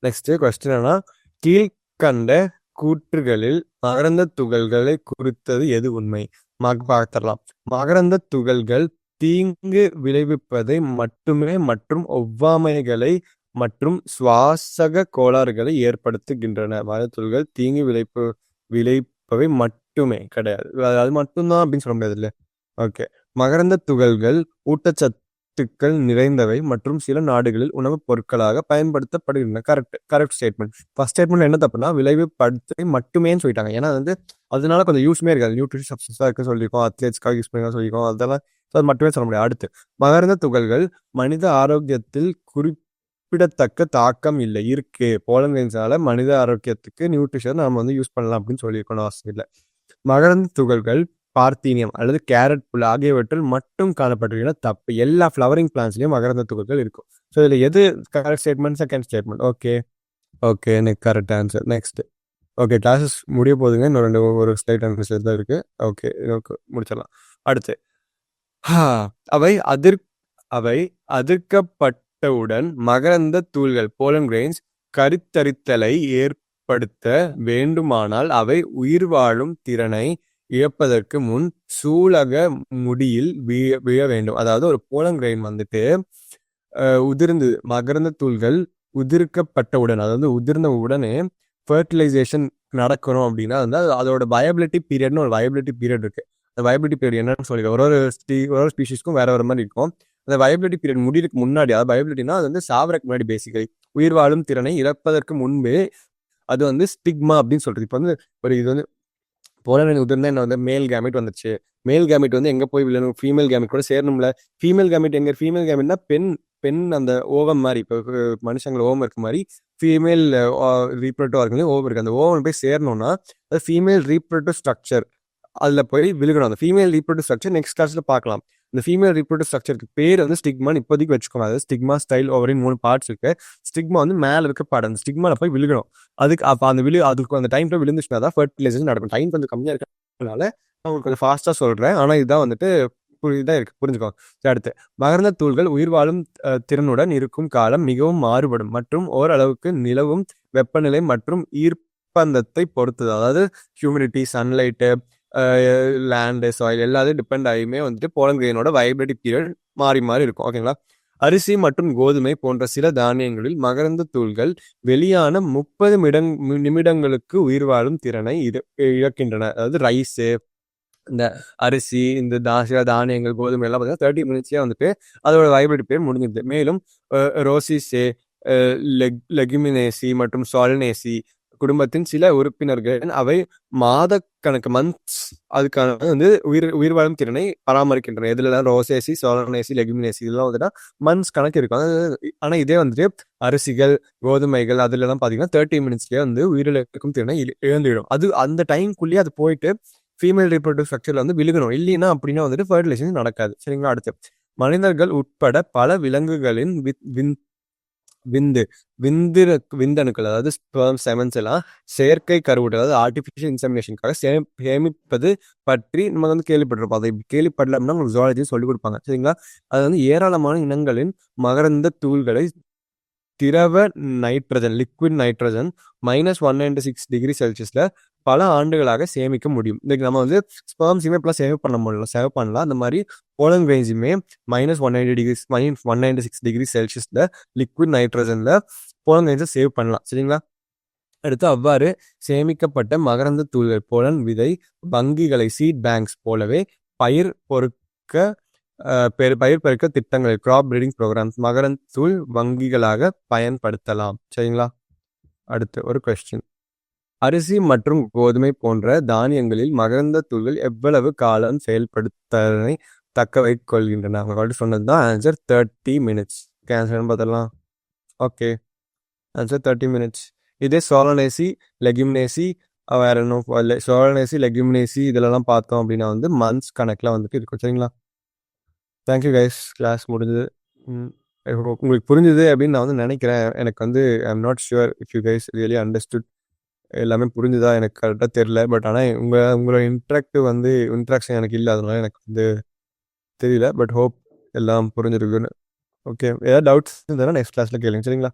நெக்ஸ்ட் கொஸ்டின் என்னன்னா, கீழ்கண்ட கூற்றுகளில் மகரந்த துகள்களை குறித்தது எது உண்மை? பார்த்துடலாம். மகரந்த துகள்கள் தீங்கு விளைவிப்பதை மட்டுமே மற்றும் ஒவ்வாமைகளை மற்றும் சுவாசக கோளாறுகளை ஏற்படுத்துகின்றன. மகரந்த துகள்கள் தீங்கு விளைவிப்பவை மட்டுமே கிடையாது, அது மட்டும்தான் அப்படின்னு சொல்ல முடியாது இல்ல. ஓகே, மகரந்த துகள்கள் ஊட்டச்சத்துக்கள் நிறைந்தவை மற்றும் சில நாடுகளில் உணவுப் பொருட்களாக பயன்படுத்தப்படுகின்றன. Correct statement. ஃபர்ஸ்ட் ஸ்டேட்மெண்ட் என்ன தப்புனா விளைவிப்படுத்த மட்டுமேன்னு சொல்லிட்டாங்க. ஏன்னா வந்து அதனால கொஞ்சம் யூஸ்மே இருக்காது, நியூட்ரிஷன் சப்ஸ்டன்ஸாக இருக்க சொல்லியிருக்கோம், அத்லெட்ஸ்க்காக யூஸ் பண்ணி சொல்லியிருக்கோம், அதெல்லாம் அது மட்டுமே சொல்ல முடியாது. அடுத்து மகரந்த துகள்கள் மனித ஆரோக்கியத்தில் குறிப்பிடத்தக்க தாக்கம் இல்லை இருக்கு. போலன் கிரெயின்ஸ்னால மனித ஆரோக்கியத்துக்கு நியூட்ரிஷன் நம்ம வந்து யூஸ் பண்ணலாம் அப்படின்னு சொல்லியிருக்கணும் அவசியம் இல்லை. மகரந்த துகள்கள் பார்த்தீனியம் அல்லது கேரட் புல் ஆகியவற்றில் மட்டும் காணப்பட்டிருக்கிற தப்பு. எல்லா ஃப்ளவரிங் பிளான்ஸ்லயும் மகரந்த துகள்கள் இருக்கும். ஸோ இதுல எது correct statement? Second statement. Okay correct answer. Next. Okay, classes முடிய போகுதுங்க. இன்னும் ஒரு ஸ்லைட் ஆன்சர் தான் இருக்கு. ஓகே, முடிச்சிடலாம். அடுத்து அவை அதிர்க்கப்பட்டவுடன் மகரந்த தூள்கள் போலன் கிரெயின்ஸ் கருத்தரித்தலை ஏற்படுத்த வேண்டுமானால் அவை உயிர் வாழும் திறனை இழப்பதற்கு முன் சூலக முடியில் விழ வேண்டும். அதாவது ஒரு போலன் கிரெயின் வந்துட்டு உதிர்ந்து மகரந்த தூள்கள் உதிர்க்கப்பட்டவுடன், அதாவது உதிர்ந்த உடனே ஃபர்டிலைசேஷன் நடக்கணும் அப்படின்னா வந்து அதோட வயபிலிட்டி பீரியட்னு ஒரு வயபிலிட்டி பீரியட் இருக்கு. அந்த வயபிலிட்டி பீரியட் என்னன்னு சொல்லி ஒரு ஸ்பீஷிஸ்க்கும் வேற மாதிரி இருக்கும். அந்த வயபிலிட்டி பீரியட் முடிவுக்கு முன்னாடி, அதாவது வயபிலிட்டினா அது வந்து சாவரக்கு முன்னாடி பேசிக்கலி உயிர் வாழும் திறனை இழப்பதற்கு முன்பே அது வந்து ஸ்டிக்மா அப்படின்னு சொல்றது. இப்போ வந்து இது வந்து போலன் உதிர்ந்தா என்ன வந்து மேல் கேமெட் வந்துருச்சு. மேல் கேமெட் வந்து எங்க போய் விழணும்? ஃபீமேல் கேமெட் கூட சேரணும்ல. ஃபீமேல் கேமெட் எங்க? ஃபீமேல் கேமெட்னா பெண் பெண் அந்த ஓவம் மாரி. இப்போ மனுஷங்கள ஓவம் இருக்க மாரி ஃபீமேல் ரீப்ரொடக்டிவ் ஆர்கன்லயும் ஓவம் இருக்கு. அந்த ஓவம் போய் சேரணும்னா அது ஃபீமேல் ரீப்ரொடக்டிவ் ஸ்ட்ரக்சர் அதுல போய் விழுகணும். அந்த ஃபீமேல் ரீப்ரொடக்டிவ் ஸ்ட்ரக்சர் நெக்ஸ்ட் கிளாஸ்ல பார்க்கலாம். இந்த ஃபீமேல் ரீப்ரொடக்டிவ் ஸ்ட்ரக்சருக்கு பேர் வந்து ஸ்டிக்மான்னு இப்போதைக்கு வச்சுக்கோங்க. அதாவது ஸ்டிக்மா, ஸ்டைல், ஓவரின் 3 பார்ட்ஸ் இருக்கு. ஸ்டிக்மா வந்து மேல இருக்க பார்ட். அந்த ஸ்டிக்மால போய் விழுகணும். அதுக்கு அப்ப அந்த அதுக்கு அந்த டைம்ல விழுந்துச்சுன்னா தான் ஃபர்டிலைசேஷன் நடக்கும். டைம் கொஞ்சம் கம்மியா இருக்கிறதுனால நான் உங்களுக்கு கொஞ்சம் ஃபாஸ்டா சொல்றேன். ஆனா இதுதான் வந்துட்டு இதான் இருக்கு, புரிஞ்சுக்கோங்க. அடுத்து, மகரந்த தூள்கள் உயிர் வாழும் திறனுடன் இருக்கும் காலம் மிகவும் மாறுபடும் மற்றும் ஓரளவுக்கு நிலவும் வெப்பநிலை மற்றும் ஈர்ப்பந்தத்தை பொறுத்தது. அதாவது ஹியூமிடிட்டி, சன்லைட்டு, லேண்டு, சாயில் எல்லாத்தையும் டிபெண்ட் ஆகியுமே வந்துட்டு போலன் கிரெயினோட வைப்ரேட்டிவ் பீரியட் மாறி மாறி இருக்கும். ஓகேங்களா? அரிசி மற்றும் கோதுமை போன்ற சில தானியங்களில் மகரந்த தூள்கள் வெளியான 30 நிமிடங்களுக்கு உயிர் வாழும் திறனை இழக்கின்றன. அதாவது ரைஸு, இந்த அரிசி, இந்த சில தானியங்கள், கோதுமை எல்லாம் பார்த்தீங்கன்னா 30 மினிட்ஸ்லேயே வந்துட்டு அதோட வைப்ரேட்டிவ் பீரியட் முடிஞ்சிருது. மேலும் ரோசிசே, லெகுமினேசி மற்றும் சாலினேசி குடும்பத்தின் சில உறுப்பினர்கள் அவை மாத கணக்கு மந்த்ஸ் அதுக்கான வந்து உயிர் வாழும் திறனை பராமரிக்கின்றன. இதுலதான் ரோசேசி, சோலனேசி, லெகுமினேசி இதெல்லாம் வந்துட்டு மந்த்ஸ் கணக்கு இருக்கும். ஆனா இதே வந்துட்டு அரிசிகள், கோதுமைகள் அதுல எல்லாம் பாத்தீங்கன்னா 30 மினிட்ஸ்லயே வந்து உயிரிழக்கும் திறனை இழந்துவிடும். அது அந்த டைம்குள்ளேயே அது போயிட்டு ஃபீமேல் ரீப்ரொடக்டிவ் ஸ்ட்ரக்சர்ல வந்து விழுகணும். இல்லைன்னா அப்படின்னா வந்துட்டு ஃபர்டிலைசேஷன் நடக்காது. சரிங்களா? அடுத்து, மனிதர்கள் உட்பட பல விலங்குகளின் விந்து விந்தணுக்கள் அதாவது ஸ்பெர்ம், செமன்ஸ் எல்லாம் செயற்கை கருவுட்டல் அதாவது ஆர்டிஃபிஷியல் இன்செமினேஷனுக்காக சேமிப்பது பற்றி நம்ம வந்து கேள்விப்பட்டிருப்போம். அதை கேள்விப்படலாம்னா உங்களுக்கு ஜுவாலஜி சொல்லிக் கொடுப்பாங்க. சரிங்களா? அது வந்து ஏராளமான இனங்களின் மகரந்த தூள்களை திரவ நைட்ரஜன், லிக்விட் நைட்ரஜன் -196 டிகிரி செல்சியஸ்ல பல ஆண்டுகளாக சேமிக்க முடியும். இன்னைக்கு நம்ம வந்து ஸ்பெர்ம்ஸுமே இப்பெல்லாம் சேவ் பண்ணலாம். அந்த மாதிரி போலன் கிரெயின்ஸுமே -196 டிகிரி செல்சியஸ்ல லிக்விட் நைட்ரஜன்ல போலன் கிரெயின்ஸை சேவ் பண்ணலாம். சரிங்களா? அடுத்து, அவ்வாறு சேமிக்கப்பட்ட மகரந்த தூள்கள் போலன் விதை வங்கிகளை, சீட் பேங்க்ஸ் போலவே பயிர் பெருக்க திட்டங்கள், கிராப் பிரீடிங் ப்ரோக்ராம்ஸ் மகரந்த தூள் வங்கிகளாக பயன்படுத்தலாம். சரிங்களா? அடுத்து ஒரு கொஸ்டின். அரிசி மற்றும் கோதுமை போன்ற தானியங்களில் மகரந்த தூள்கள் எவ்வளவு காலம் செயல்படுத்தலை தக்க வைத்துக் கொள்கின்றன? அவங்க சொன்னதுதான் ஆன்சர் 30 மினிட்ஸ். ஆன்சர் பார்த்தலாம். Okay, answer 30 minutes. இதே சோலனேசி, லெகுமினேசி, வேற என்ன சோலனேசி, லெகுமினேசி இதெல்லாம் பார்த்தோம் அப்படின்னா வந்து மந்த்ஸ் கணக்கில் வந்துட்டு இருக்கும். சரிங்களா? தேங்க்யூ கைஸ், கிளாஸ் முடிஞ்சது. உங்களுக்கு புரிஞ்சுது அப்படின்னு நான் வந்து நினைக்கிறேன். எனக்கு வந்து I am not sure if you guys really understood. எல்லாமே புரிஞ்சுதா எனக்கு கரெக்டாக தெரியல. பட் ஆனால் உங்களோட இன்ட்ராக்ஷன் எனக்கு இல்லை, அதனால எனக்கு வந்து தெரியல. பட் ஹோப் எல்லாம் புரிஞ்சிருக்குன்னு. ஓகே, ஏதாவது டவுட்ஸ் இருந்தாலும் நெக்ஸ்ட் கிளாஸில் கேளுங்க. சரிங்களா?